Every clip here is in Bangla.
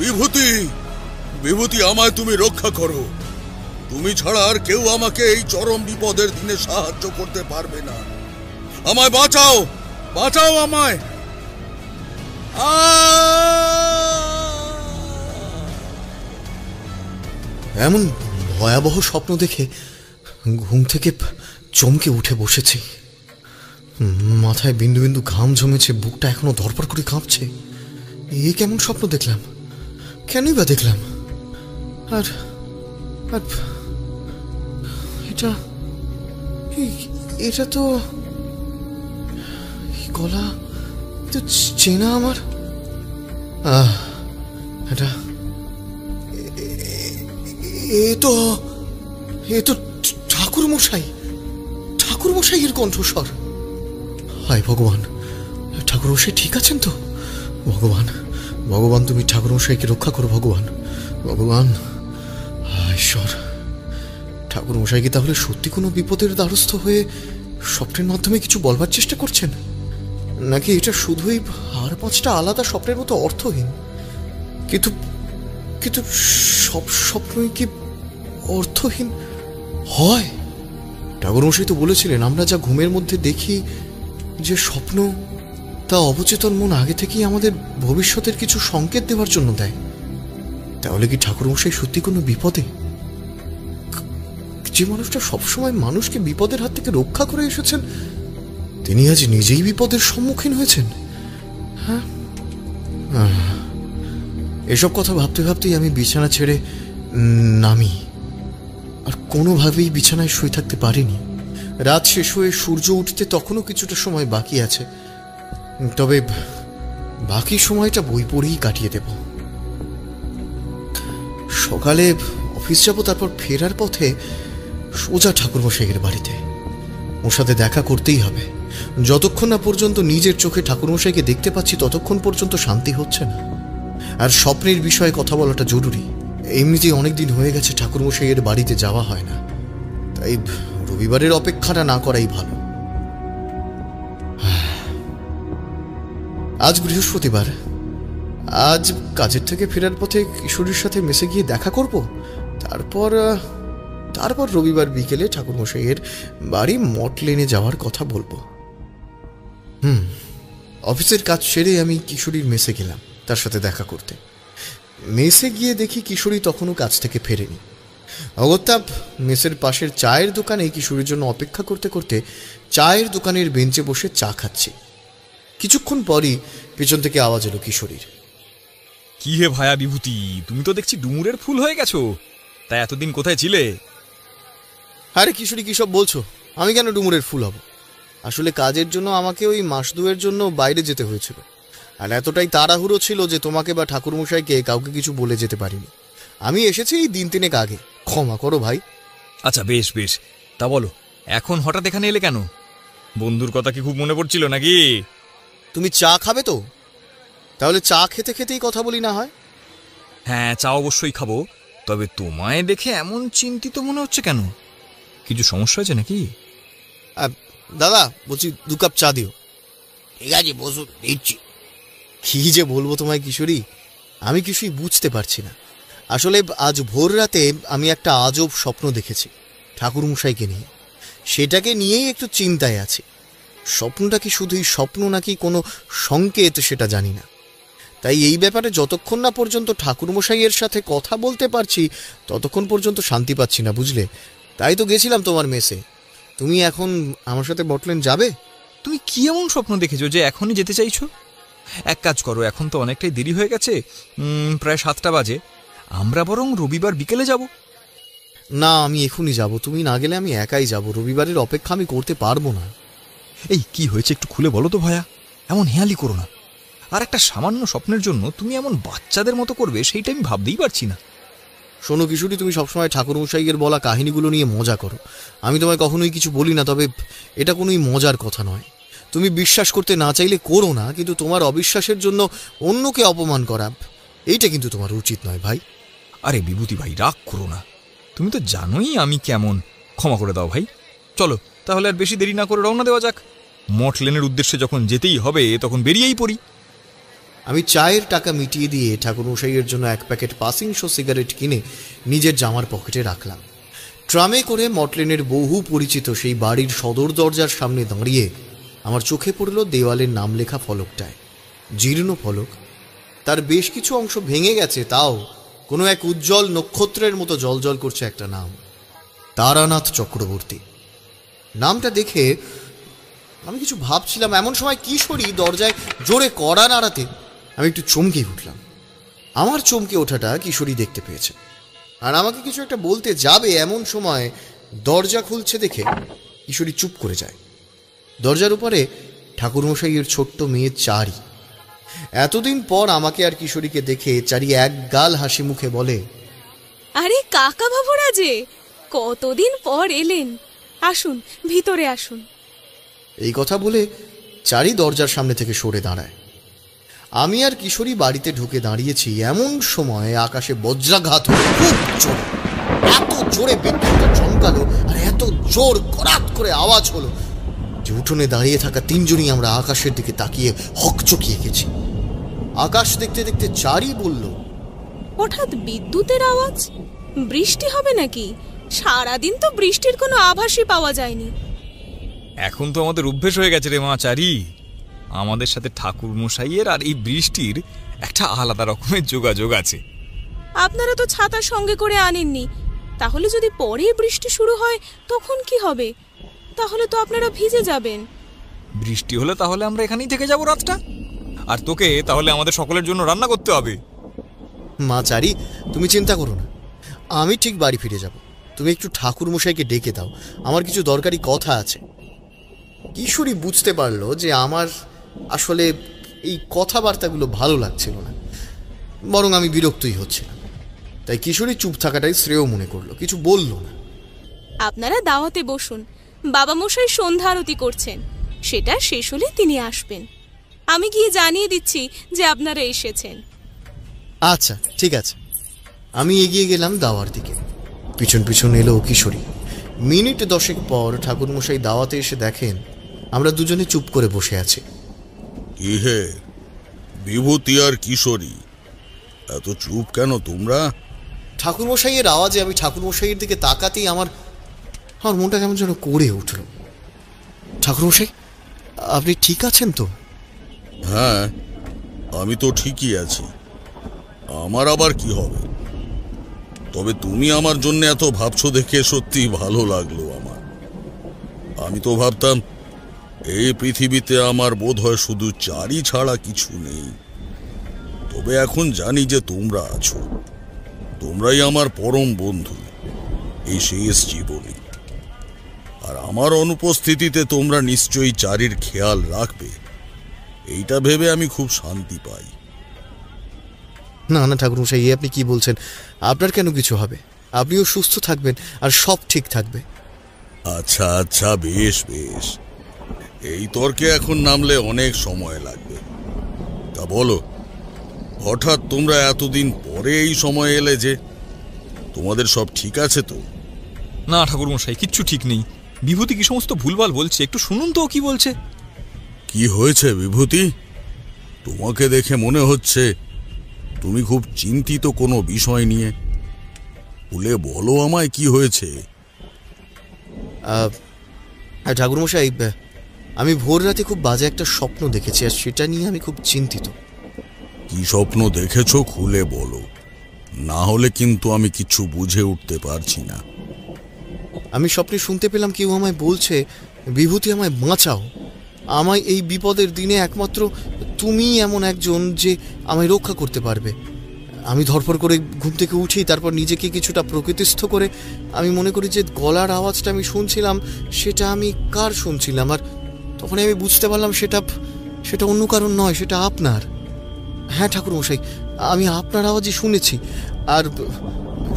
বিভূতি, বিভূতি, আমায় তুমি রক্ষা করো। তুমি ছাড়া আর কেউ আমাকে এই চরম বিপদের দিনে সাহায্য করতে পারবে না। আমায় বাঁচাও, বাঁচাও আমায়। এমন ভয়াবহ স্বপ্ন দেখে ঘুম থেকে চমকে উঠে বসেছি। মাথায় বিন্দু বিন্দু ঘাম জমেছে, বুকটা এখনো ধরপড় করে কাঁপছে। এ কেমন স্বপ্ন দেখলাম? কেনই বা দেখলাম? আর এটা এটা তো গলা তো চেনা আমার। এটা এ তো ঠাকুর মশাইয়ের কণ্ঠস্বর। হায় ভগবান, ঠাকুর মশাই ঠিক আছেন তো? ভগবান, ভগবান, তুমি ঠাকুর মশাইকে রক্ষা করো। ভগবান, ভগবান, ঈশ্বর। ঠাকুর মশাই কি তাহলে সত্যি কোনো বিপদের দ্বারস্থ হয়ে স্বপ্নের মাধ্যমে কিছু বলবার চেষ্টা করছেন, নাকি এটা শুধুই আর 5টা আলাদা স্বপ্নের মতো অর্থহীন? কিন্তু কিন্তু সব স্বপ্নই কি অর্থহীন হয়? ঠাকুর মশাই তো বলেছিলেন, আমরা যা ঘুমের মধ্যে দেখি যে স্বপ্ন, তা অবচেতন মন আগে থেকেই আমাদের ভবিষ্যতের কিছু সংকেত দেওয়ার জন্য দেয়। তাহলে কি ঠাকুর মশাই সত্যি কোনো বিপদে? যে মানুষটা সবসময় মানুষকে বিপদের হাত থেকে রক্ষা করে এসেছেন, তিনি আজ নিজেই বিপদের সম্মুখীন হয়েছেন। হ্যাঁ, এসব কথা ভাবতে ভাবতেই আমি বিছানা ছেড়ে নামি। আর কোনোভাবেই বিছানায় শুয়ে থাকতে পারিনি। রাত শেষ হয়ে সূর্য উঠতে তখনও কিছুটা সময় বাকি আছে, তবে বাকি সময়টা বই পড়েই কাটিয়ে দেব। সকালে অফিস যাব, তারপর ফেরার পথে সোজা ঠাকুরমশাইয়ের বাড়িতে। ওর সাথে দেখা করতেই হবে। যতক্ষণ না পর্যন্ত নিজের চোখে ঠাকুরমশাইকে দেখতে পাচ্ছি, ততক্ষণ পর্যন্ত শান্তি হচ্ছে না। আর স্বপ্নের বিষয়ে কথা বলাটা জরুরি। এমনিতেই অনেকদিন হয়ে গেছে ঠাকুরমশাইয়ের বাড়িতে যাওয়া হয় না, তাই রবিবারের অপেক্ষাটা না করাই ভালো। আজ বৃহস্পতিবার। আজ কাজের থেকে ফেরার পথে কিশোরীর সাথে মেসে গিয়ে দেখা করব। তারপর রবিবার বিকেলে ঠাকুরমশাইয়ের বাড়ি মঠ লেনে যাওয়ার কথা বলবো। অফিসের কাজ সেরে আমি কিশোরীর মেসে গেলাম তার সাথে দেখা করতে। মেসে গিয়ে দেখি কিশোরী তখনও কাজ থেকে ফেরেনি। অগত্যা মেসের পাশের চায়ের দোকানে কিশোরীর জন্য অপেক্ষা করতে করতে চায়ের দোকানের বেঞ্চে বসে চা খাচ্ছি। কিছুক্ষণ পরই পেছন থেকে আওয়াজ এলো কিশোরীর। কি হে ভায়া বিভূতি, তুমি তো দেখছি ডুমুরের ফুল হয়ে গেছো। তাই এতদিন কোথায় ছিলে? আরে কিশোরী, কি সব বলছো? আমি কেন ডুমুরের ফুল হব? আসলে কাজের জন্য আমাকে ওই মাস দুয়ের জন্য বাইরে যেতে হয়েছিল। আর এতটাই তাড়াহুড়ো ছিল যে তোমাকে বা ঠাকুরমশাইকে কাউকে কিছু বলে যেতে পারিনি। আমি এসেছি এই 3-3 আগে। ক্ষমা করো ভাই। আচ্ছা, বেশ বেশ। তা বলো, এখন হঠাৎ এখানে এলে কেন? বন্ধুর কথা কি খুব মনে পড়ছিল নাকি? তুমি চা খাবে তো? তাহলে চা খেতে খেতেই কথা বলি না হয়? হ্যাঁ, চা অবশ্যই খাবো। তবে তোমায় দেখে এমন চিন্তিত মনে হচ্ছে কেন? কিছু সমস্যা হয়েছে নাকি? দাদা, বলছি 2 কাপ চা দিও। ঠিক আছে, বসু, দিচ্ছি। কি যে বলবো তোমায় কিশোরী, আমি কিছুই বুঝতে পারছি না। আসলে আজ ভোর রাতে আমি একটা আজব স্বপ্ন দেখেছি ঠাকুরমশাইকে নিয়ে। সেটাকে নিয়েই একটু চিন্তায় আছি। স্বপ্নটা কি শুধুই স্বপ্ন নাকি কোনো সংকেত সেটা জানি না। তাই এই ব্যাপারে যতক্ষণ না পর্যন্ত ঠাকুরমশাইয়ের সাথে কথা বলতে পারছি, ততক্ষণ পর্যন্ত শান্তি পাচ্ছি না, বুঝলে? তাই তো গেছিলাম তোমার মেসে। তুমি এখন আমার সাথে বটলেন যাবে? তুমি কি এমন স্বপ্ন দেখেছো যে এখনই যেতে চাইছো? এক কাজ করো, এখন তো অনেকটাই দেরি হয়ে গেছে, প্রায় 7টা বাজে। আমরা বরং রবিবার বিকেলে যাব। না, আমি এখনই যাব। তুমি না গেলে আমি একাই যাব। রবিবারের অপেক্ষা আমি করতে পারবো না। এই কি হয়েছে একটু খুলে বলো তো ভায়া, এমন হেয়ালি করো না। আর একটা সামান্য স্বপ্নের জন্য তুমি এমন বাচ্চাদের মতো করবে, সেইটা আমি ভাবতেই পারছি না। শোনো কিশোরী, তুমি সবসময় ঠাকুরমশাইয়ের বলা কাহিনীগুলো নিয়ে মজা করো। আমি তোমায় কখনোই কিছু বলি না, তবে এটা কোনোই মজার কথা নয়। তুমি বিশ্বাস করতে না চাইলে করো না, কিন্তু তোমার অবিশ্বাসের জন্য অন্যকে অপমান করা, এইটা কিন্তু তোমার উচিত নয় ভাই। আরে বিভূতি ভাই, রাগ করো না। তুমি তো জানোই আমি কেমন। ক্ষমা করে দাও ভাই। চলো তাহলে আর বেশি দেরি না করে রওনা দেওয়া যাক। মঠ লেনের উদ্দেশ্যে যখন যেতেই হবে, তখন বেরিয়েই পড়ি। আমি চায়ের টাকা মিটিয়ে দিয়ে ঠাকুরমশাইয়ের জন্য এক প্যাকেট পাসিং শো সিগারেট কিনে নিজের জামার পকেটে রাখলাম। ট্রামে করে মটলেনের বহু পরিচিত সেই বাড়ির সদর দরজার সামনে দাঁড়িয়ে আমার চোখে পড়ল দেওয়ালের নাম লেখা ফলকটায়। জীর্ণ ফলক, তার বেশ কিছু অংশ ভেঙে গেছে, তাও কোনো এক উজ্জ্বল নক্ষত্রের মতো জ্বলজ্বল করছে একটা নাম, তারানাথ চক্রবর্তী। নামটা দেখে আমি কিছু ভাবছিলাম, এমন সময় কিশোরী দরজায় জোরে কড়া নাড়াতে আমি একটু চমকে উঠলাম। আমার চমকে ওঠাটা কিশোরী দেখতে পেয়েছে আর আমাকে কিছু একটা বলতে যাবে, এমন সময় দরজা খুলছে দেখে কিশোরী চুপ করে যায়। দরজার উপরে ঠাকুরমশাইয়ের ছোট্ট মেয়ে চারি। এতদিন পর আমাকে আর কিশোরীকে দেখে চারি এক গাল হাসি মুখে বলে, আরে কাকা বাবুরা যে, কতদিন পর এলেন, আসুন ভিতরে আসুন। এই কথা বলে চারি দরজার সামনে থেকে সরে দাঁড়ায়। আমি আর কিশোরী বাড়িতে ঢুকে দাঁড়িয়েছি, এমন সময় আকাশে বজ্রাঘাত হলো খুব জোরে। এত জোরে বিদ্যুৎটা চমকালো আর এত জোর করাত করে আওয়াজ হলো যে উঠোনে দাঁড়িয়ে থাকা তিনজনই আমরা আকাশের দিকে তাকিয়ে হকচকিয়ে গেছি। আকাশ দেখতে দেখতে চারি বলল, হঠাৎ বিদ্যুতের আওয়াজ, বৃষ্টি হবে নাকি? সারাদিন তো বৃষ্টির কোনো আভাসই পাওয়া যায়নি। এখন তো আমাদের অভ্যেস হয়ে গেছে রে মা চারি, আমাদের সাথে ঠাকুর মশাইয়ের আর এই বৃষ্টির একটা আলাদা রকমের যোগাযোগ আছে। আপনারা তো ছাতা সঙ্গে করে আনেননি, তাহলে যদি পরে বৃষ্টি শুরু হয় তখন কি হবে? তাহলে তো আপনারা ভিজে যাবেন। বৃষ্টি হলে তাহলে আমরা এখানেই থেকে যাব রাতটা, আর তোকে তাহলে আমাদের সকলের জন্য রান্না করতে হবে। মা চারি, তুমি চিন্তা করো না, আমি ঠিক বাড়ি ফিরে যাব। তুমি একটু ঠাকুর মশাইকে ডেকে দাও, আমার কিছু দরকারি কথা আছে। কিশোরী বুঝতে পারলো যে আমার আসলে এই কথাবার্তাগুলো ভালো লাগছিল না, বরং আমি বিরক্তই হচ্ছিলাম। তাই কিশোরী চুপ থাকাটাই শ্রেয় মনে করলো, কিছু বলল না। আপনারা দাওয়াতে বসুন, বাবা মশাই সন্ধ্যা আরতি করছেন, সেটা শেষ হলে তিনি আসবেন। আমি গিয়ে জানিয়ে দিচ্ছি যে আপনারা এসেছেন। আচ্ছা ঠিক আছে। আমি এগিয়ে গেলাম দাওয়ার দিকে, পিছন পিছন এলো কিশোরী। মিনিট 10 পর ঠাকুরমশাই দাওয়াতে এসে দেখেন আমরা দুজনে চুপ করে বসে আছি। কি হে বিভূতি আর কিশোরী, এত চুপ কেন তোমরা? ঠাকুরমশাইয়ের আওয়াজে আমি ঠাকুরমশাইয়ের দিকে তাকাতেই আমার মনটা কেমন যেন করে উঠল। ঠাকুরমশাই, আপনি ঠিক আছেন তো? হ্যাঁ, আমি তো ঠিকই আছি, আমার আবার কি হবে? তবে তুমি আমার জন্য এত ভাবছো দেখে সত্যি ভালো লাগলো আমার। আমি তো ভাবতাম এই পৃথিবীতে আমার বোধ হয় শুধু চারি ছাড়া কিছু নেই। তবে এখন জানি যে তোমরা আছো, তোমরাই আমার পরম বন্ধু এই শেষ জীবনে। আর আমার অনুপস্থিতিতে তোমরা নিশ্চয়ই চারির খেয়াল রাখবে, এইটা ভেবে আমি খুব শান্তি পাই। না না ঠাকুরমশাই, আপনি কি বলছেন? আপনার কেন কিছু হবে? আপনিও সুস্থ থাকবেন আর সব ঠিক থাকবে। আচ্ছা আচ্ছা, বেশ বেশ, এই তর্কে এখন নামলে অনেক সময় লাগবে। তা বলো, হঠাৎ তোমরা এতদিন পরে এই সময় এলে যে, তোমাদের সব ঠিক আছে তো? না ঠাকুর মশাই, কিচ্ছু ঠিক নেই। বিভূতি কি সমস্ত ভুলভাল বলছে, একটু শুনুন তো কি বলছে। কি হয়েছে বিভূতি? তোমাকে দেখে মনে হচ্ছে তুমি খুব চিন্তিত কোনো বিষয় নিয়ে। বলে বলো আমায় কি হয়েছে। ঠাকুরমশাই, আমি ভোর রাতে খুব বাজে একটা স্বপ্ন দেখেছি, আর সেটা নিয়ে আমি খুব চিন্তিত। কি স্বপ্ন দেখেছো খুলে বলো, না হলে কিন্তু আমি কিছু বুঝে উঠতে পারছি না। আমি স্বপ্নে শুনতে পেলাম কেউ আমায় বলছে, বিভূতি আমায় বাঁচাও, আমায় এই বিপদের দিনে একমাত্র তুমি এমন একজন যে আমায় রক্ষা করতে পারবে। আমি ধরফর করে ঘুম থেকে উঠি, তারপর নিজেকে কিছুটা প্রকৃতিস্থ করে আমি মনে করি যে গলার আওয়াজটা আমি শুনছিলাম সেটা আমি কার শুনছিলাম, আর তখন আমি বুঝতে পারলাম সেটা অন্য কারণ নয়, সেটা আপনার। হ্যাঁ ঠাকুরমশাই, আমি আপনার আওয়াজই শুনেছি। আর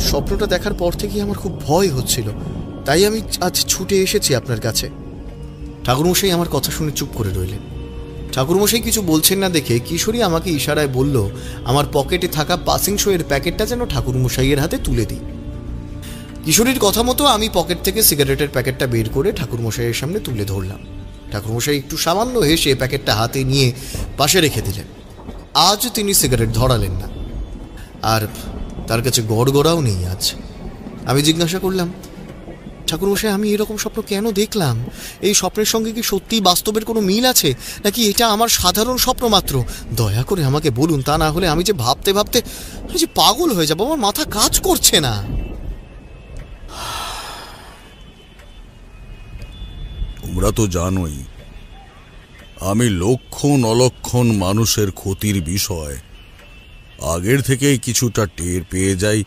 স্বপ্নটা দেখার পর থেকেই আমার খুব ভয় হচ্ছিল, তাই আমি আজ ছুটে এসেছি আপনার কাছে। ঠাকুরমশাই আমার কথা শুনে চুপ করে রইলেন। ঠাকুরমশাই কিছু বলছেন না দেখে কিশোরী আমাকে ইশারায় বলল আমার পকেটে থাকা পাসিং শোয়ের প্যাকেটটা যেন ঠাকুরমশাইয়ের হাতে তুলে দিই। কিশোরীর কথা মতো আমি পকেট থেকে সিগারেটের প্যাকেটটা বের করে ঠাকুরমশাইয়ের সামনে তুলে ধরলাম। ঠাকুরমশাই একটু সামান্য হেসে প্যাকেটটা হাতে নিয়ে পাশে রেখে দিলেন। আজ তিনি সিগারেট ধরালেন না, আর তার কাছে গড়গড়াও নেই আজ। আমি জিজ্ঞাসা করলাম, ঠাকুরমশাই আমি এরকম স্বপ্ন কেন দেখলাম? এই স্বপ্নের সঙ্গে কি সত্যি বাস্তবের কোনো মিল আছে, নাকি এটা আমার সাধারণ স্বপ্ন মাত্র? দয়া করে আমাকে বলুন, তা না হলে আমি যে ভাবতে ভাবতে আমি যে পাগল হয়ে যাবো, আমার মাথা কাজ করছে না। তোমরা তো জানোই আমি লক্ষণ অলক্ষণ মানুষের ক্ষতির বিষয় আগের থেকেই কিছুটা টের পেয়ে যাই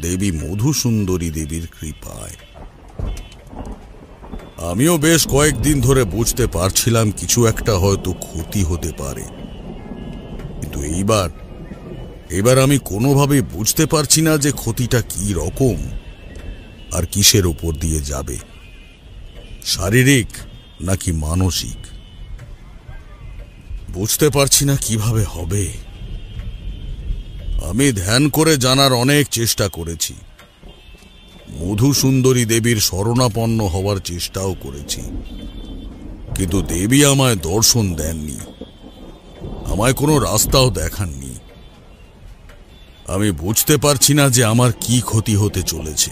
দেবী মধুসুন্দরী দেবীর কৃপায়। আমিও বেশ কয়েকদিন ধরে বুঝতে পারছিলাম কিছু একটা হয়তো ক্ষতি হতে পারে, কিন্তু এবার আমি কোনোভাবেই বুঝতে পারছি না যে ক্ষতিটা কি রকম আর কিসের উপর দিয়ে যাবে, শারীরিক নাকি মানসিক। বুঝতে পারছি না কিভাবে হবে। আমি ধ্যান করে জানার অনেক চেষ্টা করেছি, মধুসুন্দরী দেবীর শরণাপন্ন হওয়ার চেষ্টাও করেছি, কিন্তু দেবী আমায় দর্শন দেননি, আমায় কোনো রাস্তাও দেখাননি। আমি বুঝতে পারছি না যে আমার কি ক্ষতি হতে চলেছে,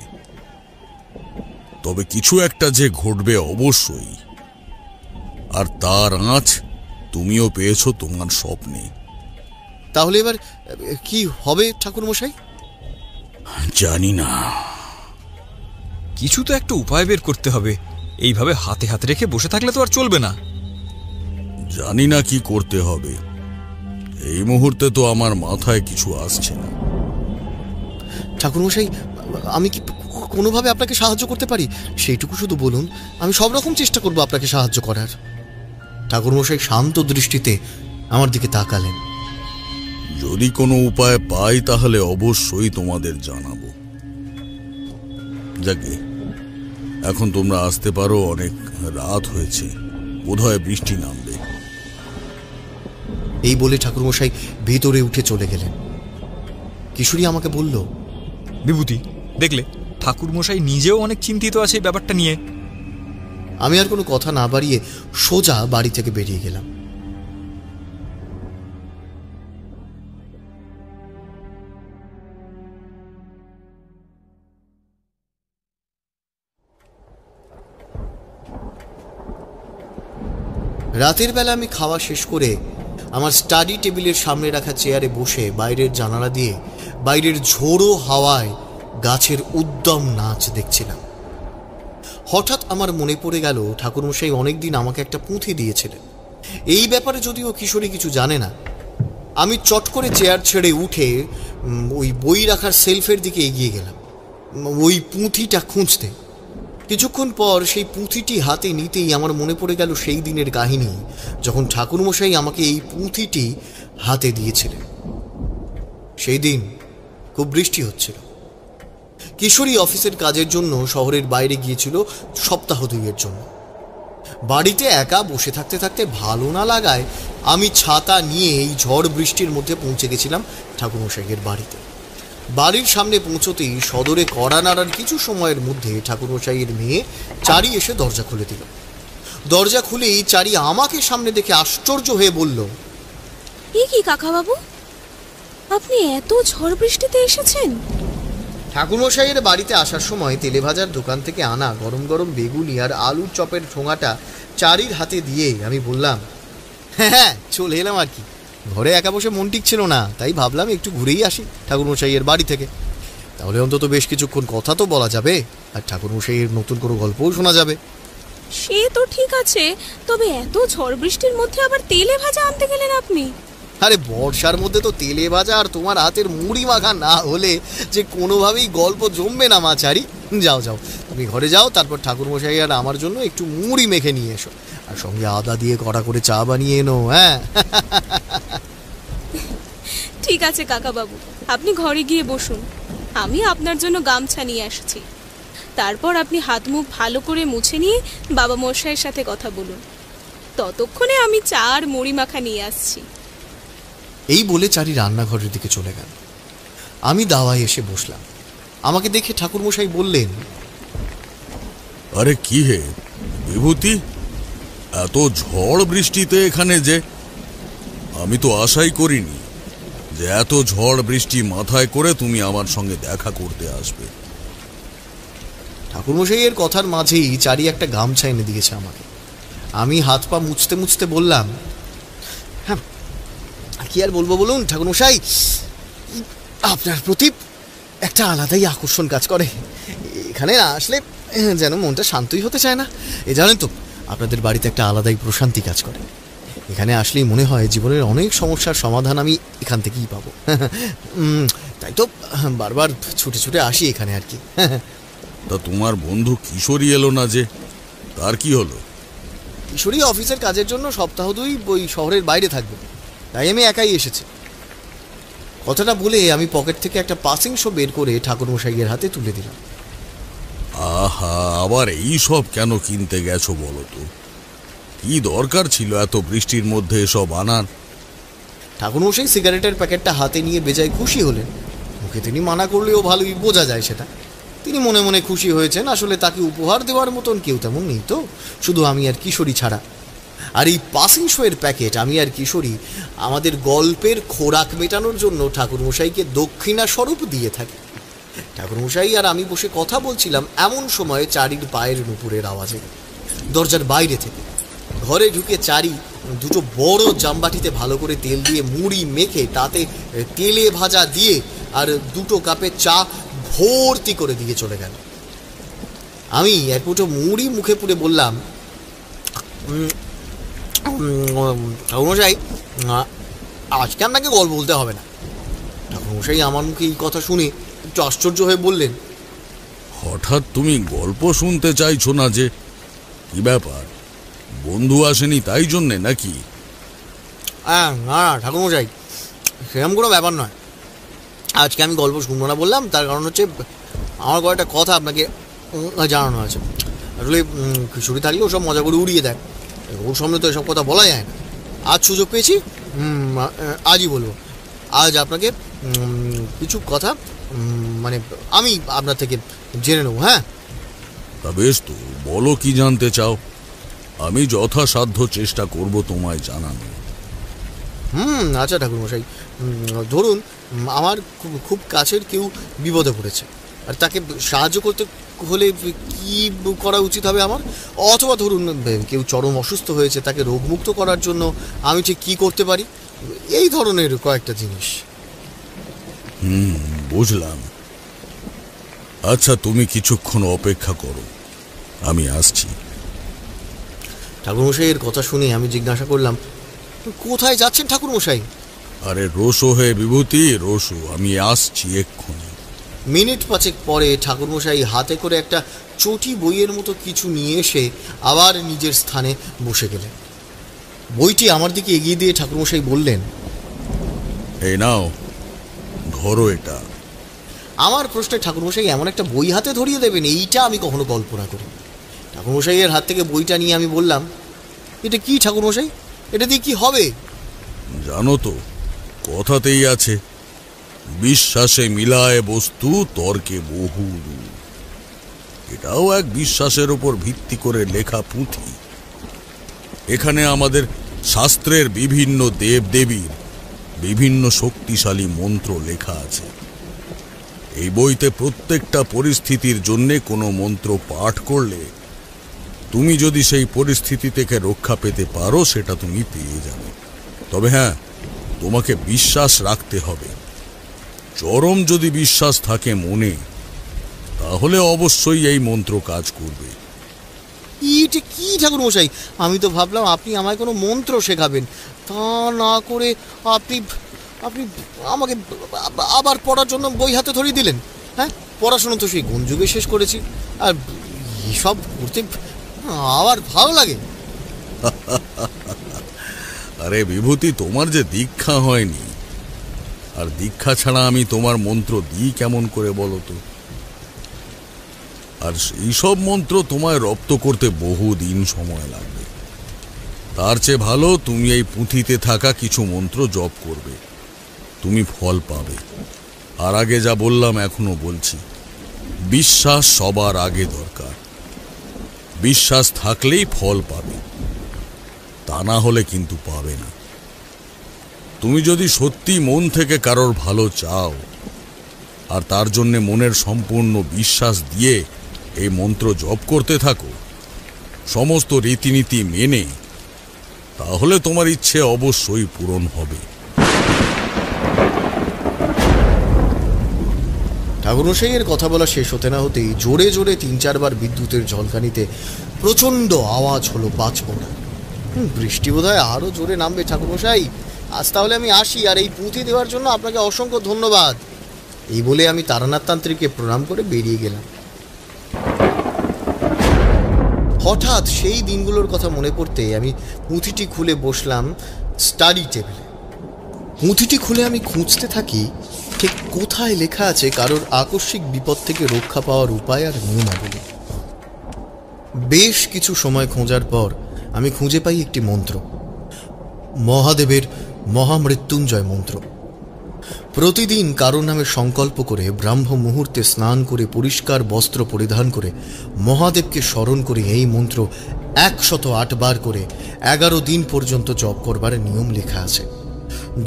তবে কিছু একটা যে ঘটবে অবশ্যই, আর তার আঁচ তুমিও পেয়েছো তোমার স্বপ্নে। তাহলে এবার কি হবে ঠাকুরমশাই? জানি না, কিছু তো একটা উপায় বের করতে হবে। এইভাবে হাতে হাতে রেখে বসে থাকলে তো আর চলবে না। জানি না কি করতে হবে। এই মুহূর্তে তো আমার মাথায় কিছু আসছে না। ঠাকুরমশাই আমি কি কোনোভাবে আপনাকে সাহায্য করতে পারি? সেইটুকু শুধু বলুন, আমি সব রকম চেষ্টা করব আপনাকে সাহায্য করার। ঠাকুরমশাই শান্ত দৃষ্টিতে আমার দিকে তাকালেন। যদি কোনো উপায় পাই তাহলে অবশ্যই তোমাদের জানাবো। যাকে এখন তোমরা আসতে পারো, অনেক রাত হয়েছে, বোধহয় বৃষ্টি নামবে। এই বলে ঠাকুরমশাই ভিতরে উঠে চলে গেলেন। কিশোরী আমাকে বলল, বিভূতি, দেখলে ঠাকুরমশাই নিজেও অনেক চিন্তিত আছে এই ব্যাপারটা নিয়ে। আমি আর কোনো কথা না বাড়িয়ে সোজা বাড়ি থেকে বেরিয়ে গেলাম। রাতের বেলা আমি খাওয়া শেষ করে আমার স্টাডি টেবিলের সামনে রাখা চেয়ারে বসে বাইরের জানালা দিয়ে বাইরের ঝোড়ো হাওয়ায় গাছের উদ্যম নাচ দেখছিলাম। হঠাৎ আমার মনে পড়ে গেল ঠাকুরমশাই অনেকদিন আমাকে একটা পুঁথি দিয়েছিলেন। এই ব্যাপারে যদিও কিশোরী কিছু জানে না। আমি চট করে চেয়ার ছেড়ে উঠে ওই বই রাখার সেলফের দিকে এগিয়ে গেলাম ওই পুঁথিটা খুঁজতে। কিছুক্ষণ পর সেই পুঁথিটি হাতে নিতেই আমার মনে পড়ে গেল সেই দিনের কাহিনী, যখন ঠাকুরমশাই আমাকে এই পুঁথিটি হাতে দিয়েছিলেন। সেই দিন খুব বৃষ্টি হচ্ছিল। কিশোরী অফিসের কাজের জন্য শহরের বাইরে গিয়েছিল সপ্তাহ 2 জন্য। বাড়িতে একা বসে থাকতে থাকতে ভালো না লাগায় আমি ছাতা নিয়ে এই ঝড় বৃষ্টির মধ্যে পৌঁছে গেছিলাম ঠাকুরমশাইয়ের বাড়িতে। বাড়ির সামনে পৌঁছতেই সদরে কড়া নাড়ার কিছু সময়ের মধ্যে ঠাকুরমশাইয়ের মেয়ে চারি এসে দরজা খুলে দিল। দরজা খুলেই চারি আমাকে সামনে দেখে আশ্চর্য হয়ে বলল, এ কি কাকাবাবু, আপনি এত ঝড় বৃষ্টিতে এসেছেন? ঠাকুরমশাইয়ের বাড়িতে আসার সময় তেলে ভাজার দোকান থেকে আনা গরম গরম বেগুনি আর আলুর চপের ঠোঙাটা চারির হাতে দিয়ে আমি বললাম, হ্যাঁ চলে এলাম আর কি। ঘরে একা বসে মন টিকছিল না, তাই ভাবলাম একটু ঘুরেই আসি ঠাকুরমশাইয়ের বাড়ি থেকে। তাহলে অন্তত বেশ কিছুক্ষণ কথা তো বলা যাবে, আর ঠাকুরমশাইয়ের নতুন কোনো গল্পও শোনা যাবে। সে তো ঠিক আছে, তবে এত ঝড় বৃষ্টির মধ্যে আবার তেলে ভাজা আনতে গেলেন আপনি? আরে বর্ষার মধ্যে তো তেলে ভাজা আর তোমার হাতের মুড়ি মাখা না হলে যে কোনোভাবেই গল্প জমবে না মা চারি। যাও যাও, তুমি ঘরে যাও, তারপর ঠাকুরমশাই আর আমার জন্য একটু মুড়ি মেখে নিয়ে এসো, আর সঙ্গে আদা দিয়ে কড়া করে চা বানিয়ে এনো। হ্যাঁ ঠিক আছে কাকাবাবু, আপনি ঘরে গিয়ে বসুন, আমি আপনার জন্য গামছা নিয়ে আসছি। তারপর আপনি হাত মুখ ভালো করে মুছে নিয়ে বাবা মশাইয়ের সাথে কথা বলুন। ততক্ষণে আমি চা আর মুড়ি মাখা নিয়ে আসছি। এই বলে চারি রান্নাঘরের দিকে চলে গেল। আমি দাওয়ায় এসে বসলাম। আমাকে দেখে ঠাকুরমশাই বললেন, আরে কি হে বিভূতি, এত ঝড় বৃষ্টিতে এখানে যে? আমি তো আশাই করিনি যে এত ঝড় বৃষ্টি মাথায় করে তুমি আমার সঙ্গে দেখা করতে আসবে। ঠাকুরমশাইয়ের কথার মাঝেই চারি একটা গামছা এনে দিয়েছে আমাকে। আমি হাত পা মুছতে মুছতে বললাম, হ্যাঁ কি আর বলবো বলুন ঠাকুরমশাই, আপনার প্রতি একটা আলাদাই আকর্ষণ কাজ করে। এখানে না আসলে যেন মনটা শান্তই হতে চায় না। জানেন তো, আপনাদের বাড়িতে একটা আলাদাই প্রশান্তি কাজ করে। এখানে আসলেই মনে হয় জীবনের অনেক সমস্যার সমাধান আমি এখান থেকেই পাবো। তাই তো বারবার ছুটে ছুটে আসি এখানে আর কি। তা তোমার বন্ধু কিশোরী এলো না যে, তার কি হলো? কিশোরী অফিসের কাজের জন্য সপ্তাহ 2 ওই শহরের বাইরে থাকবে, তাই আমি একাই এসেছি। কথাটা বলে আমি পকেট থেকে একটা পাসিং শো বের করে ঠাকুরমশাইয়ের হাতে তুলে দিলাম। আহা, আবার এই সব কেন কিনতে গেছো বলো তো? কি দরকার ছিল এত বৃষ্টির মধ্যে এসব আনার? ঠাকুরমশাই সিগারেটের প্যাকেটটা হাতে নিয়ে বেজায় খুশি হলেন। মুখে তিনি মানা করলেও ভালোই বোঝা যায় সেটা। তিনি মনে মনে খুশি হয়েছেন। আসলে তাকে উপহার দেওয়ার মতন কেউ তেমন নেই তো, শুধু আমি আর কিশোরী ছাড়া। আর এই পাসিং শোয়ের প্যাকেট আমি আর কিশোরী আমাদের গল্পের খোরাক মেটানোর জন্য ঠাকুরমশাইকে দক্ষিণা স্বরূপ দিয়ে থাকি। ঠাকুরমশাই আর আমি বসে কথা বলছিলাম, এমন সময়ে চারির পায়ের নুপুরের আওয়াজে দরজার বাইরে থেকে ঘরে ঢুকে চারি দুটো বড় জামবাটিতে ভালো করে তেল দিয়ে মুড়ি মেখে তাতে তেলে ভাজা দিয়ে আর 2 কাপে চা ভর্তি করে দিয়ে চলে গেল। আমি এক মুঠো মুড়ি মুখে পুরে বললাম, ঠাকুরমশাই আজকে আপনাকে গল্প বলতে হবে না। ঠাকুরমশাই আমার মুখে এই কথা শুনে একটু আশ্চর্য হয়ে বললেন, হঠাৎ তুমি গল্প শুনতে চাইছো না যে? কি ব্যাপার, বন্ধু আসেনি তাই জন্যে নাকি? হ্যাঁ না ঠাকুরমশাই, সেরকম কোনো ব্যাপার নয়। আজকে আমি গল্প শুনবো না বললাম, তার কারণ হচ্ছে আমার কয়েকটা কথা আপনাকে জানানো আছে। আসলে কিশোরী থাকলে ওসব মজা করে উড়িয়ে দেয়, ওর সামনে তো এসব কথা বলা যায় না। আজ সুযোগ পেয়েছি, আজই বলবো। আজ আপনাকে কিছু কথা মানে আমি আপনার থেকে জেনে নেবো। হ্যাঁ তা বেশ, তো বলো কি জানতে চাও। আমি যথাসাধ্য চেষ্টা করব তোমায় জানানো। আচ্ছা ঠাকুরমশাই, ধরুন আমার খুব কাছের কেউ বিপদে পড়েছে, আর তাকে সাহায্য করতে হলে কি করা উচিত হবে আমার? অথবা ধরুন কেউ চরম অসুস্থ হয়েছে, তাকে রোগমুক্ত করার জন্য আমি ঠিক কী করতে পারি? এই ধরনের কয়েকটা জিনিস। বুঝলাম। আচ্ছা, তুমি কিছুক্ষণ অপেক্ষা করো, আমি আসছি। ঠাকুরমশাইয়ের কথা শুনে আমি জিজ্ঞাসা করলাম, কোথায় যাচ্ছেন ঠাকুরমশাই? আরে রোসো হে বিভূতি, রোসো, আমি আসছি এক্ষুনি। মিনিট 5 পরে ঠাকুরমশাই হাতে করে একটা চটি বইয়ের মতো কিছু নিয়ে এসে আবার নিজের স্থানে বসে গেলেন। বইটি আমার দিকে এগিয়ে দিয়ে ঠাকুরমশাই বললেন, এই নাও, ধরো এটা। আমার প্রশ্নে ঠাকুরমশাই এমন একটা বই হাতে ধরিয়ে দেবেন, এইটা আমি কখনো কল্পনা করি। ঠাকুরমশাইয়ের হাত থেকে বইটা নিয়ে আমি বললাম, এটা কি ঠাকুরমশাই? এটা দিয়ে কি হবে? জানো তো, কথাতেই আছে, বিশ্বাসে মিলায় বস্তু, তর্কে বহু। এটাও এক বিশ্বাসের উপর ভিত্তি করে লেখা পুঁথি। এখানে আমাদের শাস্ত্রের বিভিন্ন দেবদেবীর বিভিন্ন শক্তিশালী মন্ত্র লেখা আছে। এই বইতে প্রত্যেকটা পরিস্থিতির জন্য কোনো মন্ত্র পাঠ করলে তুমি যদি সেই পরিস্থিতি থেকে রক্ষা পেতে পারো, সেটা তুমি পেয়ে যাবে। তবে হ্যাঁ, তোমাকে বিশ্বাস রাখতে হবে। চরম যদি বিশ্বাস থাকে মনে, তাহলে অবশ্যই এই মন্ত্র কাজ করবে। এটা কি ঠাকুরমশাই? আমি তো ভাবলাম আপনি আমায় কোনো মন্ত্র শেখাবেন, তা না করে আপনি আপনি আমাকে আবার পড়ার জন্য বই হাতে ধরিয়ে দিলেন। হ্যাঁ, পড়াশোনা তো সেই কোন যুগে শেষ করেছি, আর এসব করতে আবার ভালো লাগে। আরে বিভূতি, তোমার যে দীক্ষা হয়নি, আর দীক্ষা ছাড়া আমি তোমার মন্ত্র দিই কেমন করে বলো তো? আর এইসব মন্ত্র তোমায় রপ্ত করতে বহুদিন সময় লাগবে। তার চেয়ে ভালো তুমি এই পুঁথিতে থাকা কিছু মন্ত্র জপ করবে, তুমি ফল পাবে। আর আগে যা বললাম এখনো বলছি, বিশ্বাস সবার আগে দরকার। বিশ্বাস থাকলেই ফল পাবে, তা না হলে কিন্তু পাবে না। তুমি যদি সত্যি মন থেকে কারোর ভালো চাও আর তার জন্য মনের সম্পূর্ণ বিশ্বাস দিয়ে এই মন্ত্র জপ করতে থাকো সমস্ত রীতিনীতি মেনে, তাহলে তোমার ইচ্ছে অবশ্যই পূরণ হবে। ঠাকুরমশাইয়ের কথা বলা শেষ হতে না হতেই জোরে জোরে 3-4 বার বিদ্যুতের ঝলকানিতে প্রচণ্ড আওয়াজ হলো বাজ পড়া। বৃষ্টি বোধহয় আরও জোরে নামবে ঠাকুরমশাই। আজ তাহলে আমি আসি, আর এই পুঁথি দেওয়ার জন্য আপনাকে অসংখ্য ধন্যবাদ। এই বলে আমি তারানাথ তান্ত্রিককে প্রণাম করে বেরিয়ে গেলাম। হঠাৎ সেই দিনগুলোর কথা মনে পড়তে আমি পুঁথিটি খুলে বসলাম স্টাডি টেবিলে। পুঁথিটি খুলে আমি খুঁজতে থাকি ঠিক কোথায় লেখা আছে কারোর আকস্মিক বিপদ থেকে রক্ষা পাওয়ার উপায় আর নিয়মাবলী। বেশ কিছু সময় খোঁজার পর আমি খুঁজে পাই একটি মন্ত্র, মহাদেবের মহামৃত্যুঞ্জয় মন্ত্র। প্রতিদিন কারোর নামে সংকল্প করে ব্রাহ্ম মুহূর্তে স্নান করে পরিষ্কার বস্ত্র পরিধান করে মহাদেবকে স্মরণ করে এই মন্ত্র 108 বার করে 11 দিন পর্যন্ত জপ করবার নিয়ম লেখা আছে।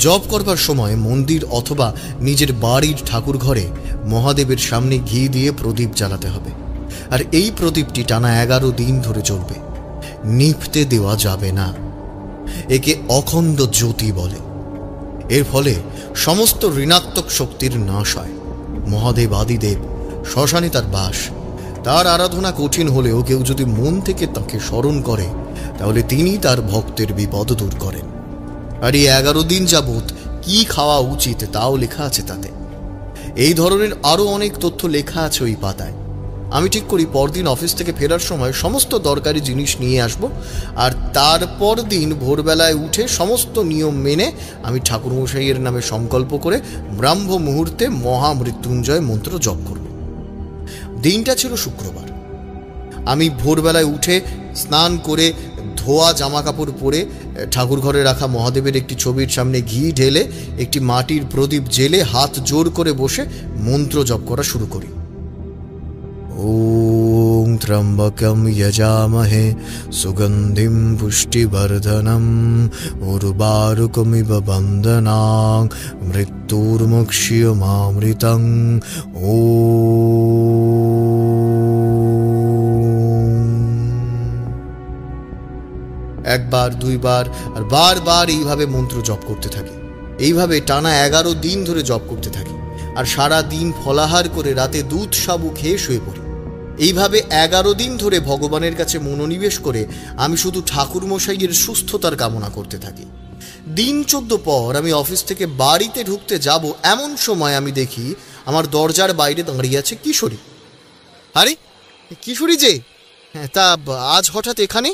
জপ করবার সময় মন্দির অথবা নিজের বাড়ির ঠাকুর ঘরে মহাদেবের সামনে ঘি দিয়ে প্রদীপ জ্বালাতে হবে, আর এই প্রদীপটি টানা 11 দিন ধরে চলবে, নিভতে দেওয়া যাবে না। একে অখণ্ড জ্যোতি বলে। এর ফলে সমস্ত ঋণাত্মক শক্তির নাশ হয়। মহাদেব আদিদেব, শ্মশানে তার বাস। তার আরাধনা কঠিন হলেও কেউ যদি মন থেকে তাকে স্মরণ করে তাহলে তিনি তার ভক্তের বিপদ দূর করেন। আর এই 11 দিন যাবৎ কি খাওয়া উচিত তাও লেখা আছে তাতে। এই ধরনের আরও অনেক তথ্য লেখা আছে ওই পাতায়। আমি ঠিক করি পরদিন অফিস থেকে ফেরার সময় সমস্ত দরকারি জিনিস নিয়ে আসব, আর তারপর দিন ভোরবেলায় উঠে সমস্ত নিয়ম মেনে আমি ঠাকুরমশাইয়ের নামে সংকল্প করে ব্রাহ্ম মুহূর্তে মহামৃত্যুঞ্জয় মন্ত্র জপ করব। দিনটা ছিল শুক্রবার। আমি ভোরবেলায় উঠে স্নান করে ধোয়া জামা কাপড় পরে ঠাকুর ঘরে রাখা মহাদেবের একটি ছবির সামনে ঘি ঢেলে একটি মাটির প্রদীপ জেলে হাত জোর করে বসে মন্ত্র জপ করা শুরু করি। ওম ত্র্যম্বকম যজামহে সুগন্ধিম পুষ্টিবর্ধনম উর্বারুকমিব বন্দনাং মৃত্যুর্মুক্ষীয়মামৃতং। একবার, দুইবার আর বারবার এইভাবে মন্ত্র জপ করতে থাকি। এইভাবে টানা 11 দিন ধরে জপ করতে থাকি, আর সারা দিন ফলাহার করে রাতে দুধ সাবু খেয়ে শুয়ে পড়ি। এইভাবে 11 দিন ধরে ভগবানের কাছে মনোনিবেশ করে আমি শুধু ঠাকুরমশাইয়ের সুস্থতার কামনা করতে থাকি। দিন 14 পর আমি অফিস থেকে বাড়িতে ঢুকতে যাব, এমন সময় আমি দেখি আমার দরজার বাইরে দাঁড়িয়ে আছে কিশোরী। আরে কিশোরী যে, তা আজ হঠাৎ এখানে?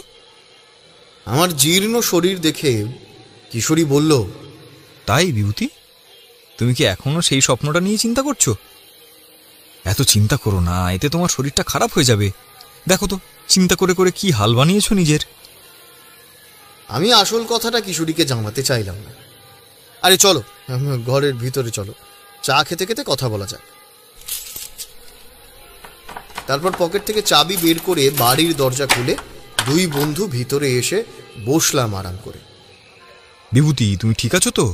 আমার জীর্ণ শরীর দেখে কিশোরী বলল, তাই বিভূতি, তুমি কি এখনো সেই স্বপ্নটা নিয়ে চিন্তা করছো? এত চিন্তা করো না, এতে তোমার শরীরটা খারাপ হয়ে যাবে। দেখো তো চিন্তা করে করে কি হাল বানিয়েছো নিজের। আমি আসল কথাটা কিশোরীকে জানাতে চাইলাম না। আরে চলো ঘরের ভিতরে চলো, চা খেতে খেতে কথা বলা যাক। তারপর পকেট থেকে চাবি বের করে বাড়ির দরজা খুলে দুই বন্ধু ভিতরে এসে বসলাম আরাম করে। বিভূতি, তুমি ঠিক আছো তো?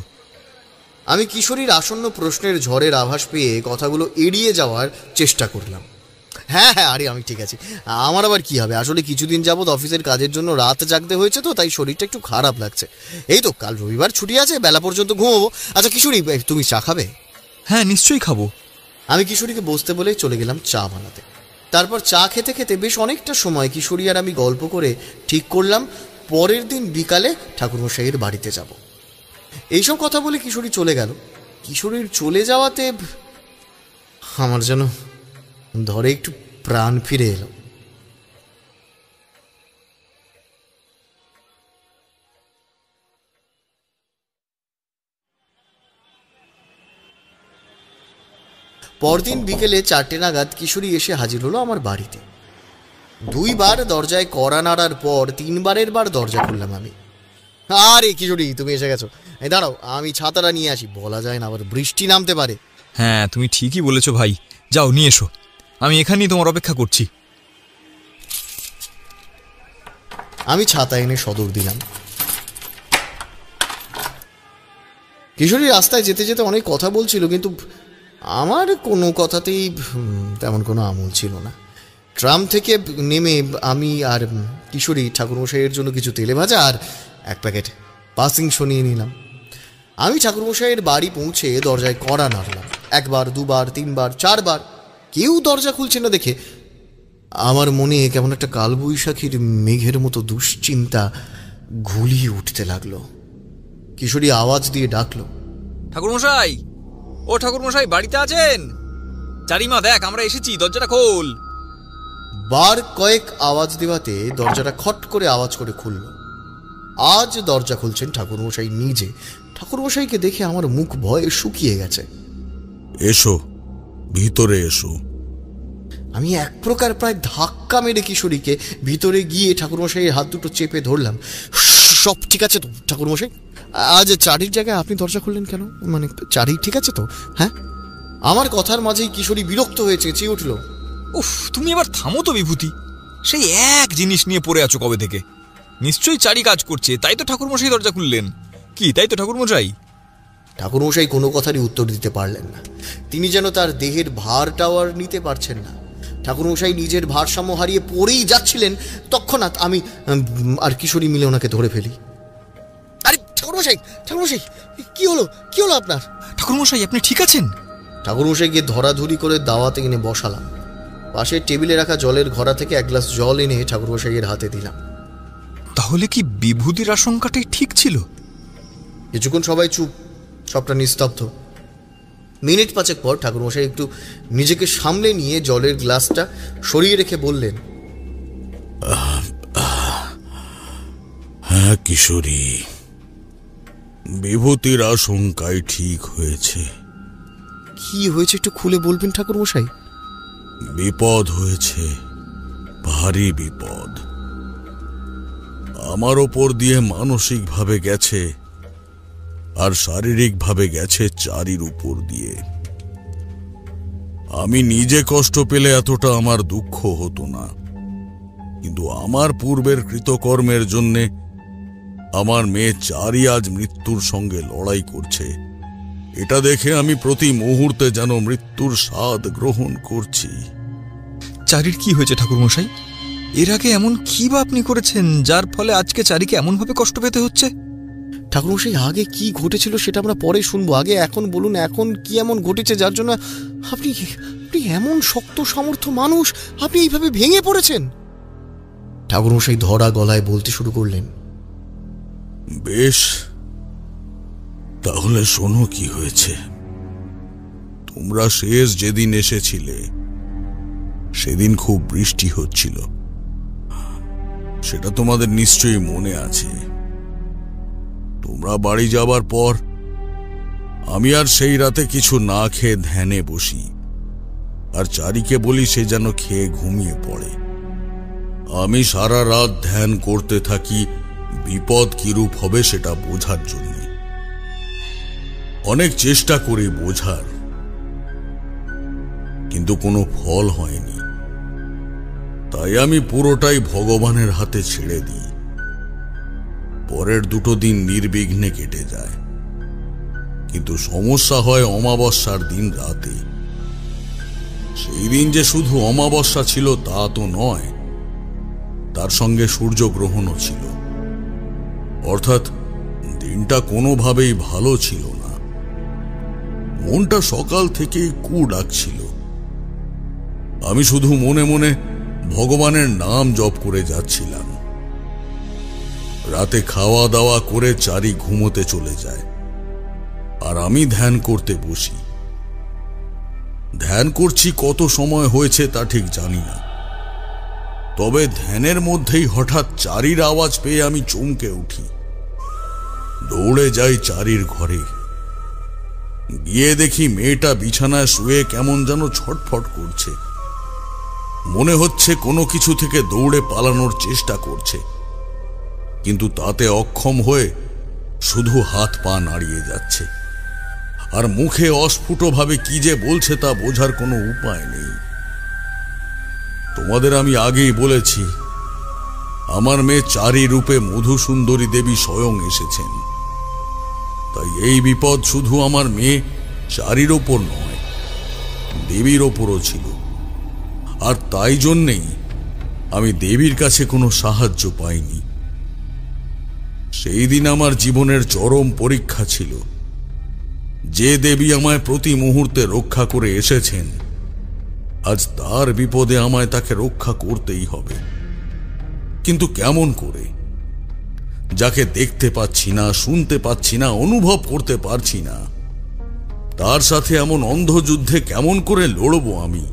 আমি কিশোরীর আসন্ন প্রশ্নের ঝড়ের আভাস পেয়ে কথাগুলো এড়িয়ে যাওয়ার চেষ্টা করলাম। হ্যাঁ হ্যাঁ, আরে আমি ঠিক আছি। আমার আবার কি হবে, আসলে কিছুদিন যাবৎ অফিসের কাজের জন্য রাত জাগতে হয়েছে, তো তাই শরীরটা একটু খারাপ লাগছে। এই তো কাল রবিবার ছুটি আছে, বেলা পর্যন্ত ঘুমোবো। আচ্ছা কিশোরী, তুমি চা খাবে? হ্যাঁ নিশ্চয়ই খাবো। আমি কিশোরীকে বসতে বলে চলে গেলাম চা বানাতে। তারপর চা খেতে খেতে বেশ অনেকটা সময় কিশোরী আর আমি গল্প করে ঠিক করলাম পরের দিন বিকালে ঠাকুরমশাইয়ের বাড়িতে যাব। এইসব কথা বলে কিশোরী চলে গেল। কিশোরীর চলে যাওয়াতে আমার যেন ধরে একটু প্রাণ ফিরে এলো। পরদিন বিকেলে 4টে নাগাদ কিশোরী এসে হাজির হলো আমার বাড়িতে। 2 বার দরজায় কড়া নাড়ার পর 3বারের বার দরজা খুললাম আমি। আরে কিশোরী, তুমি এসে গেছো। এই দাঁড়াও, আমি ছাতাটা নিয়ে আসি, বলা যায় না আবার বৃষ্টি নামতে পারে। হ্যাঁ তুমি ঠিকই বলেছো ভাই, যাও নিয়ে এসো, আমি এখানেই তোমার অপেক্ষা করছি। আমি ছাতা এনে সদর দিলাম। কিশোরী রাস্তায় যেতে যেতে অনেক কথা বলছিল, কিন্তু আমার কোনো কথাতেই তেমন কোনো আমল ছিল না। ট্রাম থেকে নেমে আমি আর কিশোরী ঠাকুরমশাইয়ের জন্য কিছু তেলে ভাজা আর এক প্যাকেট পাসিং শনিয়ে নিলাম। আমি ঠাকুরমশাইয়ের বাড়ি পৌঁছে দরজায় কড়া নাড়লাম। একবার, দুবার, তিনবার, চারবার, কেউ দরজা খুলছে না দেখে আমার মনে কেমন একটা কালবৈশাখীর মেঘের মতো দুশ্চিন্তা ঘুলিয়ে উঠতে লাগলো। কিশোরী আওয়াজ দিয়ে ডাকলো, ঠাকুরমশাই, ও ঠাকুরমশাই, বাড়িতে আছেন? চারিমা, দেখ আমরা এসেছি, দরজাটা খোল। বার কয়েক আওয়াজ দেওয়াতে দরজাটা খট করে আওয়াজ করে খুলল। আজ দরজা খুলছেন ঠাকুরমশাই নিজে। ঠাকুরমশাইকে দেখে আমার মুখ ভয়ে শুকিয়ে গেছে। এসো, ভিতরে এসো। আমি এক প্রকার প্রায় ধাক্কা মেরে কিশোরীকে ভিতরে গিয়ে ঠাকুরমশাইয়ের হাত দুটো চেপে ধরলাম। সব ঠিক আছে তো ঠাকুরমশাই? আজ চারির জায়গায় আপনি দরজা খুললেন কেন? মানে চারি ঠিক আছে তো? হ্যাঁ? আমার কথার মাঝেই কিশোরী বিরক্ত হয়েছে, চেয়ে উঠল, উফ, তুমি এবার থামো তো বিভূতি। সেই এক জিনিস নিয়ে পড়ে আছো কবে থেকে। নিশ্চয়ই চারি কাজ করছে, তাই তো ঠাকুরমশাই দরজা খুললেন। কি তাই তো ঠাকুরমশাই? ঠাকুরমশাই কোনো কথারই উত্তর দিতে পারলেন না। তিনি যেন তার দেহের ভারটাও আর নিতে পারছেন না। ঠাকুরমশাই নিজের ভারসাম্য হারিয়ে পড়েই যাচ্ছিলেন। তৎক্ষণাৎ আমি আর কিশোরী মিলে ওনাকে ধরে ফেলি। আরে ঠাকুরমশাই, ঠাকুরমশাই, কি হলো, কি হলো আপনার? ঠাকুরমশাই, আপনি ঠিক আছেন? ঠাকুরমশাইকে ধরাধরি করে দাওয়াতে এনে বসালাম। পাশের টেবিলে রাখা জলের ঘড়া থেকে এক গ্লাস জল এনে ঠাকুরমশাইয়ের হাতে দিলাম। তাহলে কি বিভূতির আশঙ্কাটাই ঠিক ছিল? কিছুক্ষণ সবাই চুপ, সবটা নিস্তব্ধ। মিনিট পাঁচেক পর ঠাকুরমশাই একটু নিজেকে সামলে নিয়ে জলের গ্লাসটা সরিয়ে রেখে বললেন, হ্যাঁ কিশোরী, বিভূতির আশঙ্কাই ঠিক হয়েছে। কি হয়েছে একটু খুলে বলবেন ঠাকুরমশাই? বিপদ হয়েছে, ভারী বিপদ। আমার ওপর দিয়ে মানসিকভাবে গেছে আর শারীরিকভাবে গেছে চারির উপর দিয়ে। আমি নিজে কষ্ট পেলে এতটা আমার দুঃখ হতো না, কিন্তু আমার পূর্বের কৃতকর্মের জন্যে আমার মেয়ে চারি আজ মৃত্যুর সঙ্গে লড়াই করছে। এটা দেখে আমি প্রতি মুহূর্তে যেন মৃত্যুর স্বাদ গ্রহণ করছি। চারির কি হয়েছে ঠাকুরমশাই? এর আগে এমন কি বা আপনি করেছেন যার ফলে আজকে চারিকে এমনভাবে কষ্ট পেতে হচ্ছে? ঠাকুরমশাই, আগে কি ঘটেছিল সেটা আমরা পরে শুনবো। আগে এখন বলুন, এখন কি এমন ঘটেছে যার জন্য আপনি এমন শক্ত সামর্থ্য মানুষ, আপনি এইভাবে ভেঙে পড়েছেন? ঠাকুরমশাই ধরা গলায় বলতে শুরু করলেন, বেশ, তাহলে শোনো কি হয়েছে। তোমরা শেষ যেদিন এসেছিলে সেদিন খুব বৃষ্টি হচ্ছিল, সেটা তোমাদের নিশ্চয়ই মনে আছে। তোমরা বাড়ি যাবার পর আমি আর সেই রাতে কিছু না খেয়ে ধ্যানে বসি, আর চারিকে বলি সে যেন খেয়ে ঘুমিয়ে পড়ে। আমি সারা রাত ধ্যান করতে থাকি বিপদ কিরূপ হবে সেটা বোঝার জন্য। অনেক চেষ্টা করি বোঝার, কিন্তু কোনো ফল হয়নি। তাই আমি পুরোটাই ভগবানের হাতে ছেড়ে দিই। পরের দুটো দিন নির্বিঘ্নে কেটে যায়, কিন্তু সমস্যা হয় অমাবস্যার দিন রাতে। সেই দিন যে শুধু অমাবস্যা ছিল তা তো নয়, তার সঙ্গে সূর্যগ্রহণও ছিল। অর্থাৎ দিনটা কোনোভাবেই ভালো ছিল না। মনটা সকাল থেকেই কু ডাকছিল। আমি শুধু মনে মনে ভগবানের নাম জপ করে যাচ্ছিলাম। রাতে খাওয়া দাওয়া করে চারি ঘুমোতে চলে যায়, আর আমি ধ্যান করতে বসি। ধ্যান করছি কত সময় হয়েছে তা ঠিক জানি না, তবে ধ্যানের মধ্যেই হঠাৎ চারির আওয়াজ পেয়ে আমি চমকে উঠি। দৌড়ে যাই চারির ঘরে। গিয়ে দেখি মেয়েটা বিছানায় শুয়ে কেমন যেন ছটফট করছে। মনে হচ্ছে কোনো কিছু থেকে দৌড়ে পালানোর চেষ্টা করছে, কিন্তু তাতে অক্ষম হয়ে শুধু হাত পা নাড়িয়ে যাচ্ছে, আর মুখে অস্ফুটভাবে কি যে বলছে তা বোঝার কোনো উপায় নেই। তোমাদের আমি আগেই বলেছি, আমার মেয়ে চারি রূপে মধুসুন্দরী দেবী স্বয়ং এসেছেন। তাই এই বিপদ শুধু আমার মেয়ে চারির ওপর নয়, দেবীর ওপরও ছিল। আর তাই জন্যেই আমি দেবীর কাছে কোনো সাহায্য পাইনি। সেই দিন আমার জীবনের চরম পরীক্ষা ছিল। যে দেবী আমায় প্রতি মুহূর্তে রক্ষা করে এসেছেন, আজ তার বিপদে আমায় তাকে রক্ষা করতেই হবে। কিন্তু কেমন করে? যাকে দেখতে পাচ্ছি না, শুনতে পাচ্ছি না, অনুভব করতে পারছি না, তার সাথে এমন অন্ধযুদ্ধে কেমন করে লড়ব আমি?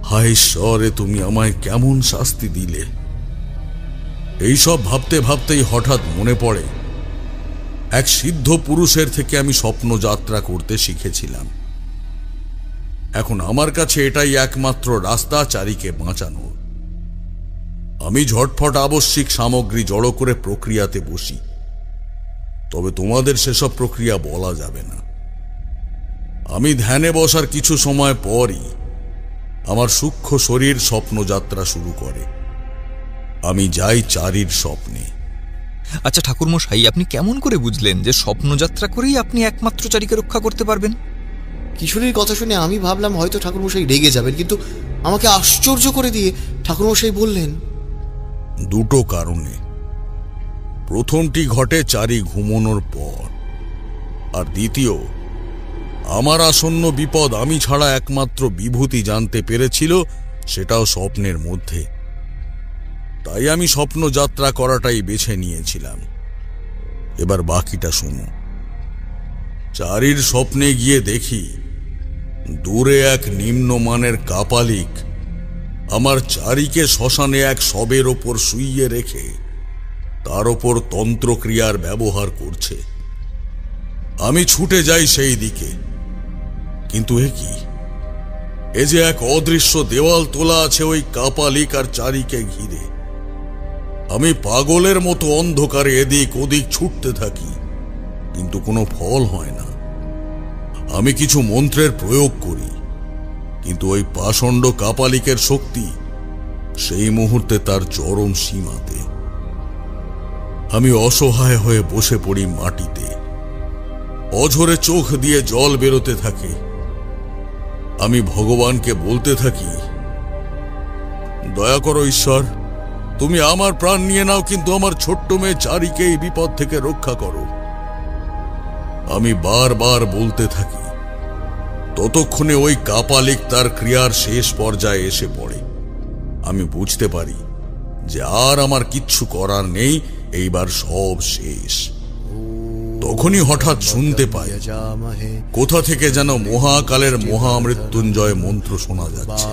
হায় ঈশ্বরে, তুমি আমায় কেমন শাস্তি দিলে? এইসব ভাবতে ভাবতেই হঠাৎ মনে পড়ে, এক সিদ্ধ পুরুষের থেকে আমি স্বপ্ন যাত্রা করতে শিখেছিলাম। এখন আমার কাছে এটাই একমাত্র রাস্তা চারিকে বাঁচানোর। আমি ঝটফট আবশ্যিক সামগ্রী জড়ো করে প্রক্রিয়াতে বসি। তবে তোমাদের সেসব প্রক্রিয়া বলা যাবে না। আমি ধ্যানে বসার কিছু সময় পরই আমার সূক্ষ্ম শরীর স্বপ্নযাত্রা শুরু করে। আমি যাই চারির স্বপ্নে। আচ্ছা ঠাকুরমশাই, আপনি কেমন করে বুঝলেন যে স্বপ্নযাত্রা করেই আপনি একমাত্র চারিকে রক্ষা করতে পারবেন? কিশোরীর কথা শুনে আমি ভাবলাম হয়তো ঠাকুরমশাই রেগে যাবেন, কিন্তু আমাকে আশ্চর্য করে দিয়ে ঠাকুরমশাই বললেন, দুটো কারণে। প্রথমটি ঘটে চারি ঘুমানোর পর, আর দ্বিতীয়, আমার আসন্ন বিপদ আমি ছাড়া একমাত্র বিভূতি জানতে পেরেছিল, সেটাও স্বপ্নের মধ্যে। তাই আমি স্বপ্ন যাত্রা করাটাই বেছে নিয়েছিলাম। এবার বাকিটা শুনো। চারির স্বপ্নে গিয়ে দেখি দূরে এক নিম্নমানের কাপালিক আমার চারিকে শ্মশানে এক শবের ওপর শুইয়ে রেখে তার ওপর তন্ত্রক্রিয়ার ব্যবহার করছে। আমি ছুটে যাই সেই দিকে, কিন্তু এ কি? এ যে এক অদৃশ্য দেওয়াল তোলা আছে ওই কাপালিক আর চারিকে ঘিরে। আমি পাগলের মতো অন্ধকারে এদিক ওদিক ছুটতে থাকি, কিন্তু কোনো ফল হয় না। আমি কিছু মন্ত্রের প্রয়োগ করি, কিন্তু ওই পাষণ্ড কাপালিকের শক্তি সেই মুহূর্তে তার চরম সীমাতে। আমি অসহায় হয়ে বসে পড়ি মাটিতে। অঝরে চোখ দিয়ে জল বেরোতে থাকে। আমি ভগবানকে বলতে থাকি, দয়া করো ঈশ্বর, তুমি আমার প্রাণ নিয়ে নাও, কিন্তু আমার ছোট্ট মেয়ে চারিকে এই বিপদ থেকে রক্ষা করো। আমি বারবার বলতে থাকি। ততক্ষণে ওই কাপালিক তার ক্রিয়ার শেষ পর্যায়ে এসে পড়ে। আমি বুঝতে পারি যে আর আমার কিচ্ছু করার নেই, এইবার সব শেষ। তখনই হঠাৎ শুনতে পাই কোথা থেকে যেন মহাকালের মহামৃত্যুঞ্জয় মন্ত্র শোনা যাচ্ছে।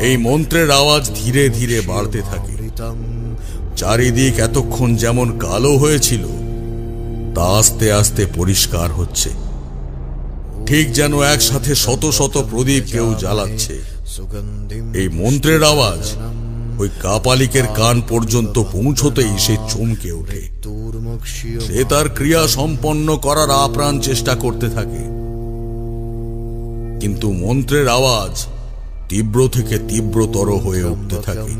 এই মন্ত্রের আওয়াজ ধীরে ধীরে বাড়তে থাকে। চারিদিক এতক্ষণ যেমন কালো হয়েছিল তা আস্তে আস্তে পরিষ্কার হচ্ছে, ঠিক যেন একসাথে শত শত প্রদীপ কেউ জ্বালাচ্ছে। এই মন্ত্রের আওয়াজ ওই কাপালিকের কান পর্যন্ত পৌঁছতেই সে চমকে ওঠে। সে তার ক্রিয়া সম্পন্ন করার আপ্রাণ চেষ্টা করতে থাকে, কিন্তু মন্ত্রের আওয়াজ তীব্র থেকে তীব্রতর হয়ে উঠতে থাকে।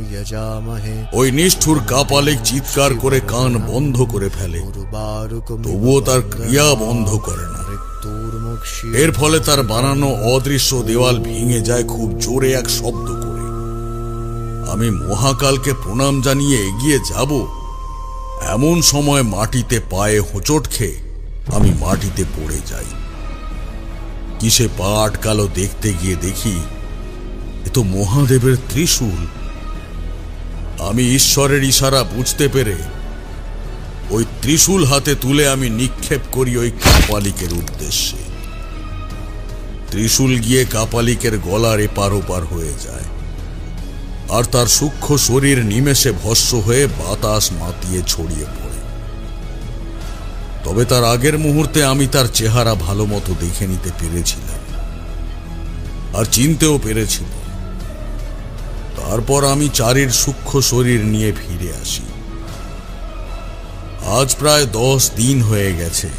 ওই নিষ্ঠুর কাপালিক চিৎকার করে কান বন্ধ করে ফেলে, তবুও তার ক্রিয়া বন্ধ করে না। এর ফলে তার বানানো অদৃশ্য দেওয়াল ভেঙে যায় খুব জোরে এক শব্দ করে। আমি মহাকালকে প্রণাম জানিয়ে এগিয়ে যাব, এমন সময় মাটিতে পায়ে হোঁচট খেয়ে আমি মাটিতে পড়ে যাই। কিসে পা আটকালো দেখতে গিয়ে দেখি এ তো মহাদেবের ত্রিশূল। আমি ঈশ্বরের ইশারা বুঝতে পেরে ওই ত্রিশূল হাতে তুলে আমি নিক্ষেপ করি ওই কাপালিকের উদ্দেশ্যে। ত্রিশূল গিয়ে কাপালিকের গলার এপার ওপার হয়ে যায়, আর তার সূক্ষ্ম শরীর নিমেষে ভস্ম হয়ে বাতাস মাতিয়ে ছড়িয়ে পড়ে। তবে তার আগের মুহূর্তে আমি তার চেহারা ভালো মতো দেখে নিতে পেরেছিলাম, আর চিনতেও পেরেছিলাম। তারপর আমি চারির সূক্ষ্ম শরীর নিয়ে ফিরে আসি। আজ প্রায় 10 দিন হয়ে গেছে,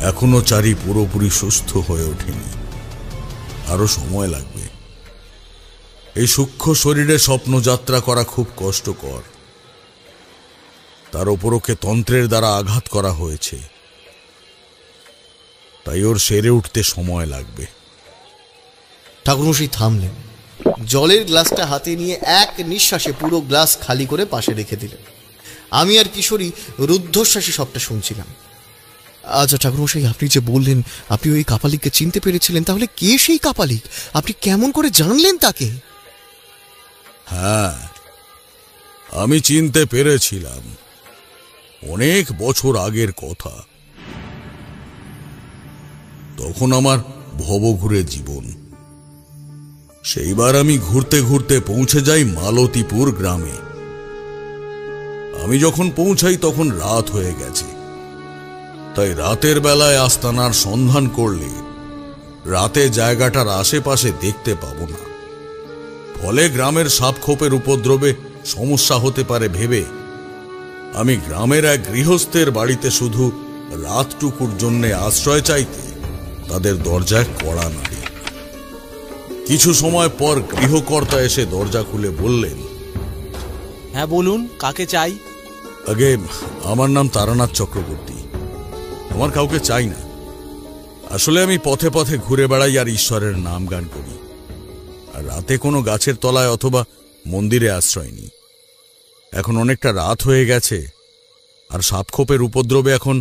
এখনো চারি পুরোপুরি সুস্থ হয়ে ওঠেনি। আরো সময় লাগবে। এই সূক্ষ্ম শরীরে স্বপ্নযাত্রা করা খুব কষ্টকর। তার ওপর ওকে তন্ত্রের দ্বারা আঘাত করা হয়েছে, তাই ওর সেরে উঠতে সময় লাগবে। ঠাকুরমশাই থামলেন, জলের গ্লাসটা হাতে নিয়ে এক নিঃশ্বাসে পুরো গ্লাস খালি করে পাশে রেখে দিলেন। আমি আর কিশোরী রুদ্ধশ্বাসে সবটা শুনছিলাম। আচ্ছা ঠাকুরমশাই, আপনি যে বললেন আপনি ওই কাপালিককে চিনতে পেরেছিলেন, তাহলে কে সেই কাপালিক? আপনি কেমন করে জানলেন তাকে? হ্যাঁ, আমি চিনতে পেরেছিলাম। অনেক বছর আগের কথা। তখন আমার ভবঘুরে জীবন। সেইবার আমি ঘুরতে ঘুরতে পৌঁছে যাই মালতীপুর গ্রামে। আমি যখন পৌঁছাই তখন রাত হয়ে গেছে, তাই রাতের বেলায় আস্তানার সন্ধান করলে রাতে জায়গাটার আশেপাশে দেখতে পাবো না। ফলে গ্রামের সাপখোপের উপদ্রবে সমস্যা হতে পারে ভেবে আমি গ্রামের এক গৃহস্থের বাড়িতে শুধু রাতটুকুর জন্য আশ্রয় চাইতে তাদের দরজায় কড়া নাড়ি। কিছু সময় পর গৃহকর্তা এসে দরজা খুলে বললেন, হ্যাঁ বলুন, কাকে চাই? আগে আমার নাম তারানাথ চক্রবর্তী। আমার কাউকে চাই না। আসলে আমি পথে পথে ঘুরে বেড়াই আর ঈশ্বরের নাম গান করি, আর রাতে কোনো গাছের তলায় অথবা মন্দিরে আশ্রয় নিই। এখন অনেকটা রাত হয়ে গেছে, আর সাপখোপের উপদ্রবে এখন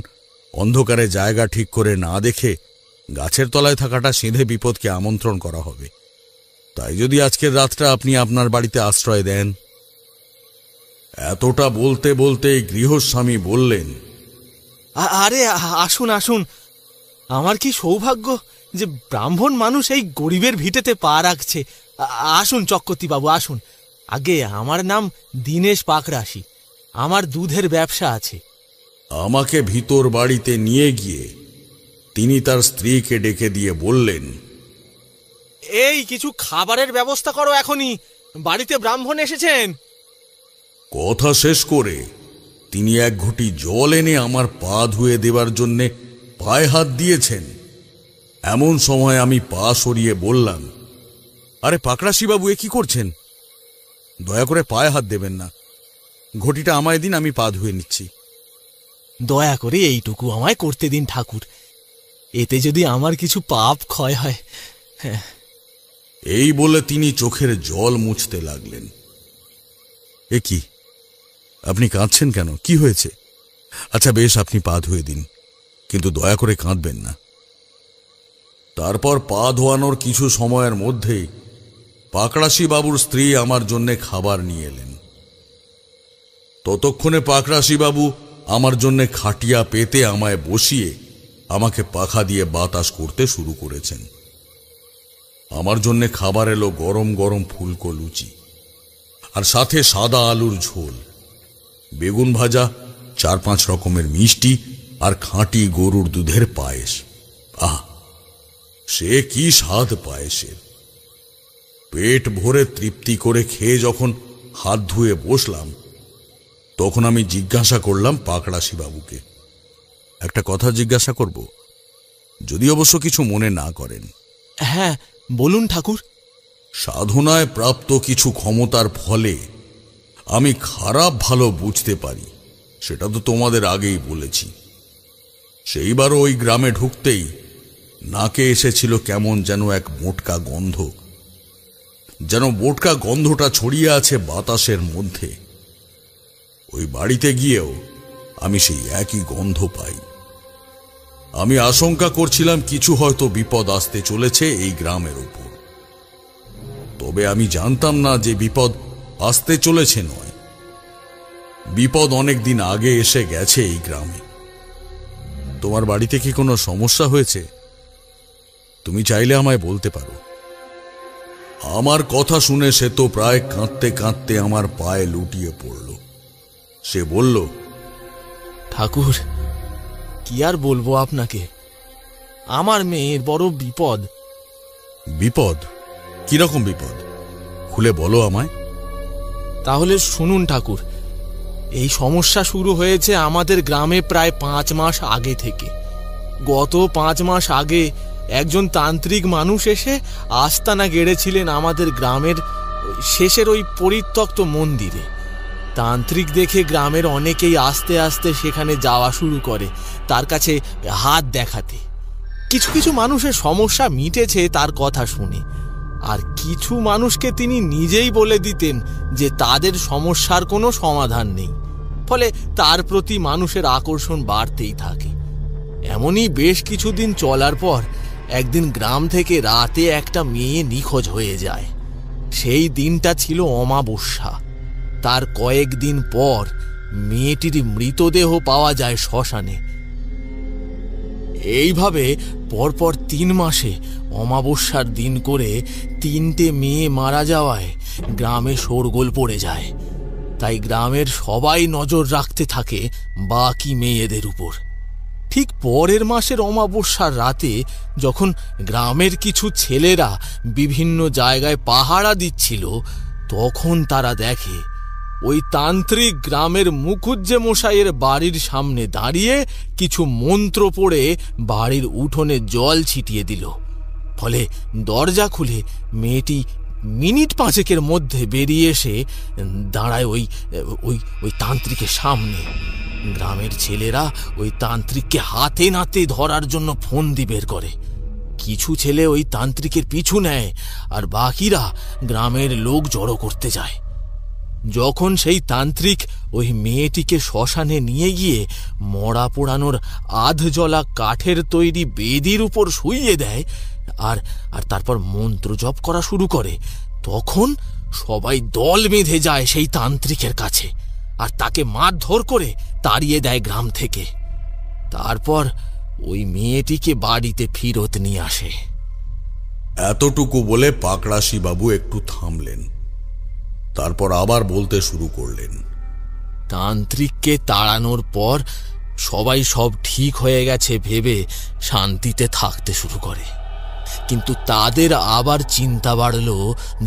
অন্ধকারে জায়গা ঠিক করে না দেখে গাছের তলায় থাকাটা সিধে বিপদকে আমন্ত্রণ করা হবে। তাই যদি আজকের রাতটা আপনি আপনার বাড়িতে আশ্রয় দেন। এতটা বলতে বলতে গৃহস্বামী বললেন, আরে আসুন আসুন, আমার কি সৌভাগ্য যে ব্রাহ্মণ মানুষ এই গরিবের ভিটেতে পা রাখছে। আসুন চক্রবর্তী বাবু, আসুন। আগে আমার নাম দীনেশ পাকরাশি, আমার দুধের ব্যবসা আছে। আমাকে ভিতর বাড়িতে নিয়ে গিয়ে তিনি তার স্ত্রীকে ডেকে দিয়ে বললেন, এই কিছু খাবারের ব্যবস্থা করো এখনই, বাড়িতে ব্রাহ্মণ এসেছেন। কথা শেষ করে তিনি এক ঘটি জল এনে আমার পা ধুয়ে দেবার জন্যে পায়ে হাত দিয়েছেন। এমন সময় আমি পা সরিয়ে বললাম, আরে পাকরাশি বাবু, এ কি করছেন? দয়া করে পায়ে হাত দেবেন না। ঘটিটা আমায় দিন, আমি পা ধুয়ে নিচ্ছি। দয়া করে এইটুকু আমায় করতে দিন ঠাকুর, এতে যদি আমার কিছু পাপ ক্ষয় হয়। হ্যাঁ। এই বলে তিনি চোখের জল মুছতে লাগলেন। এ কি, আপনি কাঁদছেন কেন? কি হয়েছে? আচ্ছা বেশ, আপনি পা ধুয়ে দিন, কিন্তু দয়া করে কাঁদবেন না। তারপর পা ধোয়ানোর কিছু সময়ের মধ্যেই পাকরাশি বাবুর স্ত্রী আমার জন্যে খাবার নিয়ে এলেন। ততক্ষণে পাকরাশি বাবু আমার জন্যে খাটিয়া পেতে আমায় বসিয়ে আমাকে পাখা দিয়ে বাতাস করতে শুরু করেছেন। আমার জন্যে খাবার এলো গরম গরম ফুলকো লুচি, আর সাথে সাদা আলুর ঝোল, বেগুন ভাজা, 4-5 রকমের মিষ্টি, আর খাঁটি গরুর দুধের পায়েস। আহ, সে কি স্বাদ পায়েসের! পেট ভরে তৃপ্তি করে খেয়ে যখন হাত ধুয়ে বসলাম, তখন আমি জিজ্ঞাসা করলাম পাকরাশি বাবুকে, একটা কথা জিজ্ঞাসা করব, যদি অবশ্য কিছু মনে না করেন। হ্যাঁ বলুন ঠাকুর। সাধনায় প্রাপ্ত কিছু ক্ষমতার ফলে আমি খারাপ ভালো বুঝতে পারি, সেটা তো তোমাদের আগেই বলেছি। সেইবারও ওই গ্রামে ঢুকতেই নাকে এসেছিল কেমন যেন এক মোটকা গন্ধ, যেন মোটকা গন্ধটা ছড়িয়ে আছে বাতাসের মধ্যে। ওই বাড়িতে গিয়েও আমি সেই একই গন্ধ পাই। আমি আশঙ্কা করছিলাম কিছু হয়তো বিপদ আসতে চলেছে এই গ্রামের উপর। তবে আমি জানতাম না যে বিপদ আসতে চলেছে নয়, বিপদ অনেক দিন আগে এসে গেছে এই গ্রামে। তোমার বাড়িতে কি কোনো সমস্যা হয়েছে? তুমি চাইলে আমায় বলতে পারো। আমার কথা শুনে সে তো প্রায় কাঁদতে কাঁদতে আমার পায়ে লুটিয়ে পড়ল। সে বলল, ঠাকুর, কি আর বলবো আপনাকে, আমার মেয়ের বড় বিপদ। বিপদ? কিরকম বিপদ? খুলে বলো আমায়। তাহলে শুনুন ঠাকুর, এই সমস্যা শুরু হয়েছে আমাদের গ্রামে প্রায় 5 মাস আগে থেকে। গত 5 মাস আগে একজন তান্ত্রিক মানুষ এসে আস্তানা গেড়েছিলেন আমাদের গ্রামের শেষের ওই পরিত্যক্ত মন্দিরে। তান্ত্রিক দেখে গ্রামের অনেকেই আস্তে আস্তে সেখানে যাওয়া শুরু করে তার কাছে হাত দেখাতে। কিছু কিছু মানুষের সমস্যা মিটেছে তার কথা শুনে, আর কিছু মানুষকে তিনি নিজেই বলে দিতেন যে তাদের সমস্যার কোনো সমাধান নেই। ফলে তার প্রতি মানুষের আকর্ষণ বাড়তেই থাকে। এমনই বেশ কিছুদিন চলার পর একদিন গ্রাম থেকে রাতে একটা মেয়ে নিখোঁজ হয়ে যায়। সেই দিনটা ছিল অমাবস্যা। তার কয়েকদিন পর মেয়েটির মৃতদেহ পাওয়া যায় শ্মশানে। এইভাবে পরপর 3 মাসে অমাবস্যার দিন করে 3টে মেয়ে মারা যাওয়ায় গ্রামে শোরগোল পড়ে যায়। তাই গ্রামের সবাই নজর রাখতে থাকে বাকি মেয়েদের উপর। ঠিক পরের মাসের অমাবস্যার রাতে যখন গ্রামের কিছু ছেলেরা বিভিন্ন জায়গায় পাহারা দিচ্ছিল, তখন তারা দেখে ওই তান্ত্রিক গ্রামের মুখুজ্জে মশাইয়ের বাড়ির সামনে দাঁড়িয়ে কিছু মন্ত্র পড়ে বাড়ির উঠোনে জল ছিটিয়ে দিল। ফলে দরজা খুলে মেয়েটি মিনিট 5 মধ্যে বেরিয়ে এসে দাঁড়ায় ওই ওই ওই তান্ত্রিকের সামনে। গ্রামের ছেলেরা ওই তান্ত্রিককে হাতে নাতে ধরার জন্য ফন্দি বের করে। কিছু ছেলে ওই তান্ত্রিকের পিছু নেয়, আর বাকিরা গ্রামের লোক জড়ো করতে যায়। যখন সেই তান্ত্রিক ওই মেয়েটিকে শ্মশানে নিয়ে গিয়ে মরা পোড়ানোর আধজলা কাঠের তৈরি বেদির উপর শুইয়ে দেয় আর তারপর মন্ত্র জপ করা শুরু করে, তখন সবাই দল বেঁধে যায় সেই তান্ত্রিকের কাছে আর তাকে মারধর করে তাড়িয়ে দেয় গ্রাম থেকে। তারপর ওই মেয়েটিকে বাড়িতে ফিরত নিয়ে আসে। এতটুকু বলে পাকড়াশি বাবু একটু থামলেন, তারপর আবার বলতে শুরু করলেন। তান্ত্রিককে তাড়ানোর পর সবাই সব ঠিক হয়ে গেছে ভেবে শান্তিতে থাকতে শুরু করে। কিন্তু তাদের আবার চিন্তা বাড়ল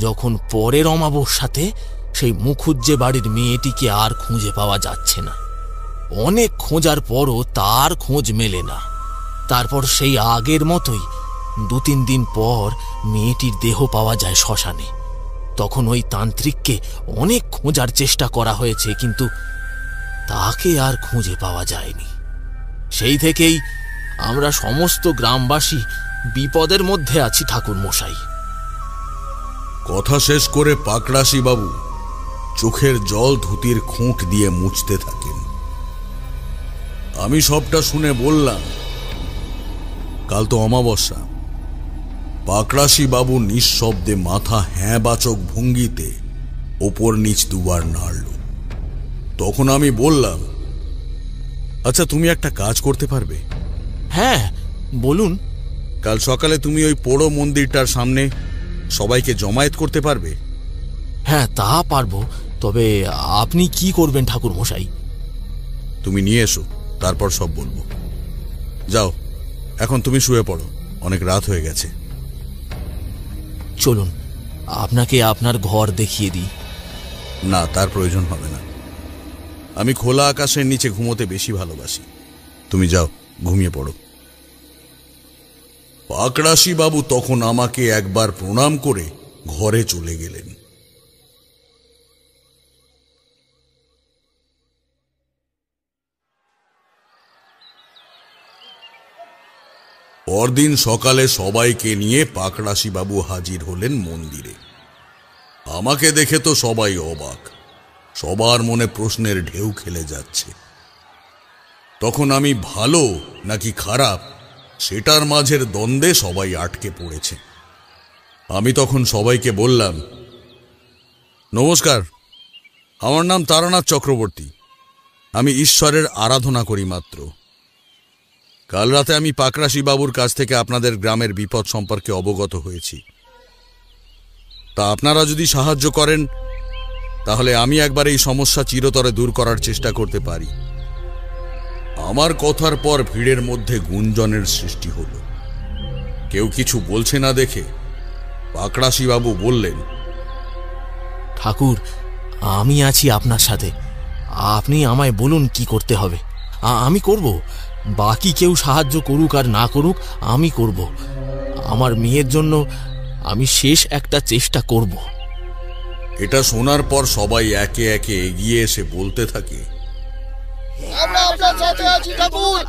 যখন পরের অমাবস্যাতে সেই মুখুজ্জে বাড়ির মেয়েটিকে আর খুঁজে পাওয়া যাচ্ছে না। অনেক খোঁজার পরও তার খোঁজ মেলে না। তারপর সেই আগের মতোই 2-3 দিন পর মেয়েটির দেহ পাওয়া যায় শ্মশানে। তখন ওই তান্ত্রিককে অনেক খোঁজার চেষ্টা করা হয়েছে, কিন্তু তাকে আর খুঁজে পাওয়া যায়নি। সেই থেকেই আমরা সমস্ত গ্রামবাসী বিপদের মধ্যে আছি ঠাকুর মশাই। কথা শেষ করে পাকড়াশি বাবু চোখের জল ধুতির খুঁট দিয়ে মুছতে থাকেন। আমি সবটা শুনে বললাম, কাল তো অমাবস্যা। পাকড়াশি বাবু নিঃশব্দে মাথা হ্যাঁ বাচক ভঙ্গিতে ওপর নিচ দুবার নাড়ল। তখন আমি বললাম, আচ্ছা তুমি একটা কাজ করতে পারবে? হ্যাঁ বলুন। কাল সকালে তুমি ওই পোড়ো মন্দিরটার সামনে সবাইকে জমায়েত করতে পারবে? হ্যাঁ তা পারবো, তবে আপনি কি করবেন ঠাকুর মশাই? তুমি নিয়ে এসো, তারপর সব বলবো। যাও, এখন তুমি শুয়ে পড়ো, অনেক রাত হয়ে গেছে। চলুন আপনাকে আপনার ঘর দেখিয়ে দিই। না, তার প্রয়োজন হবে না। আমি খোলা আকাশের নিচে ঘুমোতে বেশি ভালোবাসি। তুমি যাও, ঘুমিয়ে পড়ো। পাকড়াশি বাবু তখন আমাকে একবার প্রণাম করে ঘরে চলে গেলেন। পরদিন সকালে সবাইকে নিয়ে পাকড়াশি বাবু হাজির হলেন মন্দিরে। আমাকে দেখে তো সবাই অবাক, সবার মনে প্রশ্নের ঢেউ খেলে যাচ্ছে। তখন আমি ভালো নাকি খারাপ সেটার মাঝের দ্বন্দ্বে সবাই আটকে পড়েছে। আমি তখন সবাইকে বললাম, নমস্কার, আমার নাম তারানাথ চক্রবর্তী। আমি ঈশ্বরের আরাধনা করি মাত্র। কাল রাতে আমি পাকড়াশি বাবুর কাছ থেকে আপনাদের গ্রামের বিপদ সম্পর্কে অবগত হয়েছি। তা আপনারা যদি সাহায্য করেন তাহলে আমি একবার এই সমস্যা চিরতরে দূর করার চেষ্টা করতে পারি। আমার কথার পর ভিড়ের মধ্যে গুঞ্জনের সৃষ্টি হলো। কেউ কিছু বলছে না দেখে পাকড়াশি বাবু বললেন, ঠাকুর, আমি আছি আপনার সাথে। আপনি আমায় বলুন কি করতে হবে, আমি করব। বাকি কেউ সাহায্য করুক আর না করুক, আমি করব। আমার মেয়ের জন্য আমি শেষ একটা চেষ্টা করব। এটা শোনার পর সবাই একে একে এগিয়ে এসে বলতে থাকে, আমরা আপনার সাথে আছি ঠাকুর,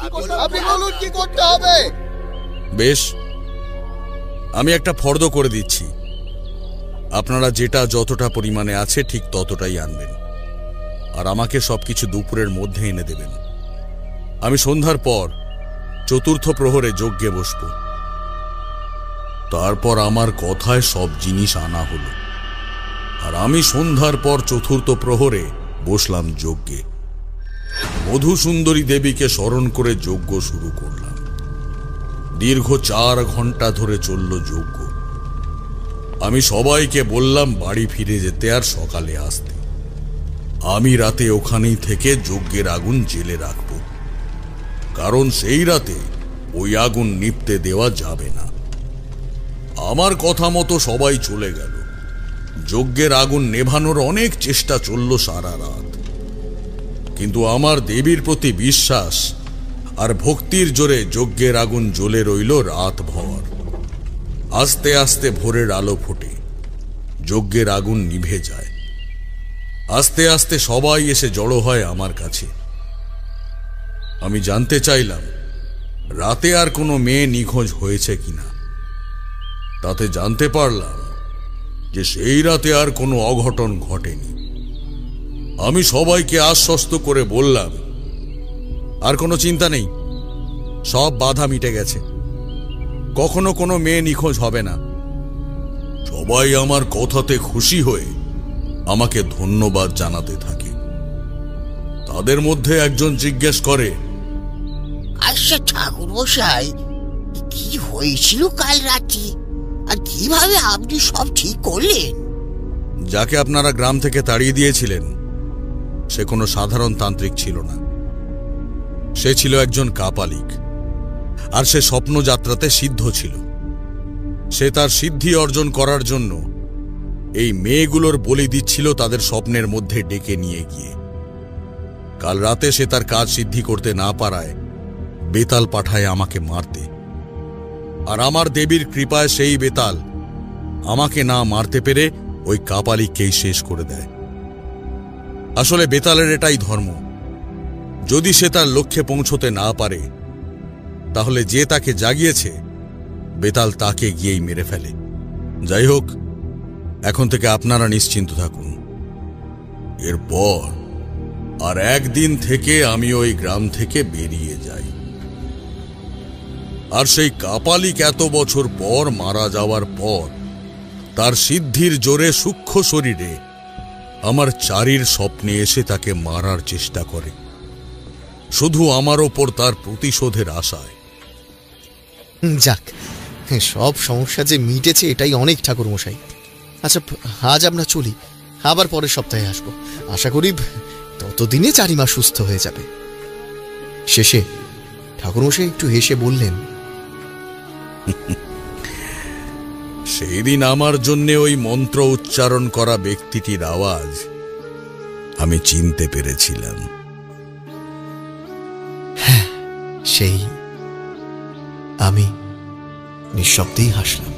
আপনি বলুন কি করতে হবে। বেশ, আমি একটা ফর্দ করে দিচ্ছি, আপনারা যেটা যতটা পরিমাণে আছে ঠিক ততটাই আনবেন, আর আমাকে সবকিছু দুপুরের মধ্যে এনে দেবেন। আমি সন্ধ্যার পর চতুর্থ প্রহরে যজ্ঞে বসব। তারপর আমার কথায় সব জিনিস আনা হলো, আর আমি সন্ধ্যার পর চতুর্থ প্রহরে বসলাম যজ্ঞে। মধুসুন্দরী দেবীকে স্মরণ করে যজ্ঞ শুরু করলাম। দীর্ঘ 4 ঘন্টা ধরে চলল যজ্ঞ। আমি সবাইকে বললাম বাড়ি ফিরে যেতে আর সকালে আসতে। আমি রাতে ওখানেই থেকে যজ্ঞের আগুন জেলে রাখব, কারণ সেই রাতে ওই আগুন নিভতে দেওয়া যাবে না। আমার কথা মতো সবাই চলে গেল। যজ্ঞের আগুন নেভানোর অনেক চেষ্টা চলল সারা রাত, কিন্তু আমার দেবীর প্রতি বিশ্বাস আর ভক্তির জোরে যজ্ঞের আগুন জ্বলে রইল রাত ভর। আস্তে আস্তে ভোরের আলো ফোটে, যজ্ঞের আগুন নিভে যায়। আস্তে আস্তে সবাই এসে জড়ো হয় আমার কাছে। আমি জানতে চাইলাম রাতে আর কোনো মেয়ে নিখোঁজ হয়েছে কিনা। তাতে জানতে পারলাম যে সেই রাতে আর কোনো অঘটন ঘটেনি। আমি সবাইকে আশ্বস্ত করে বললাম, আর কোনো চিন্তা নেই, সব বাধা মিটে গেছে, কখনো কোনো মেয়ে নিখোঁজ হবে না। সবাই আমার কথাতে খুশি হয়ে আমাকে ধন্যবাদ জানাতে থাকে। তাদের মধ্যে একজন জিজ্ঞেস করে, আচ্ছা ঠাকুর মশাই, কি হয়েছিল কাল রাতে আর কিভাবে আপনি সব ঠিক করলেন? যাকে আপনারা গ্রাম থেকে তাড়িয়ে দিয়েছিলেন সে কোনো সাধারণ তান্ত্রিক ছিল না। সে ছিল একজন কাপালিক, আর সে স্বপ্নযাত্রাতে সিদ্ধ ছিল। সে তার সিদ্ধি অর্জন করার জন্য এই মেয়েগুলোর বলি দিচ্ছিল তাদের স্বপ্নের মধ্যে ডেকে নিয়ে গিয়ে। কাল রাতে সে তার কাজ সিদ্ধি করতে না পারায় বেতাল পাঠায় আমাকে মারতে, আর আমার দেবীর কৃপায় সেই বেতাল আমাকে না মারতে পেরে ওই কাপালিককেই শেষ করে দেয়। আসলে বেতালের এটাই ধর্ম, যদি সে তার লক্ষ্যে পৌঁছতে না পারে তাহলে যে তাকে জাগিয়েছে বেতাল তাকে গিয়েই মেরে ফেলে। যাই হোক, এখন থেকে আপনারা নিশ্চিন্ত থাকুন। এরপর আর একদিন থেকে আমি ওই গ্রাম থেকে বেরিয়ে যাই। আর সেই কাপালিক এত বছর পর মারা যাওয়ার পর তার সিদ্ধির জোরে সূক্ষ্ম শরীরে আমার চারির স্বপ্নে এসে তাকে মারার চেষ্টা করে, শুধু আমার ওপর তার প্রতিশোধের আশায়। যাক, সব সমস্যা যে মিটেছে এটাই অনেক ঠাকুর মশাই। আচ্ছা, আজ আমরা চলি, আবার পরের সপ্তাহে আসবো। আশা করি ততদিনে চারিমা সুস্থ হয়ে যাবে। শেষে ঠাকুর মশাই একটু হেসে বললেন, সেই দিন আমার জন্য ওই মন্ত্র উচ্চারণ করা ব্যক্তিটির আওয়াজ আমি চিনতে পেরেছিলাম। হ্যাঁ, সেই আমি নিঃশব্দেই হাসলাম।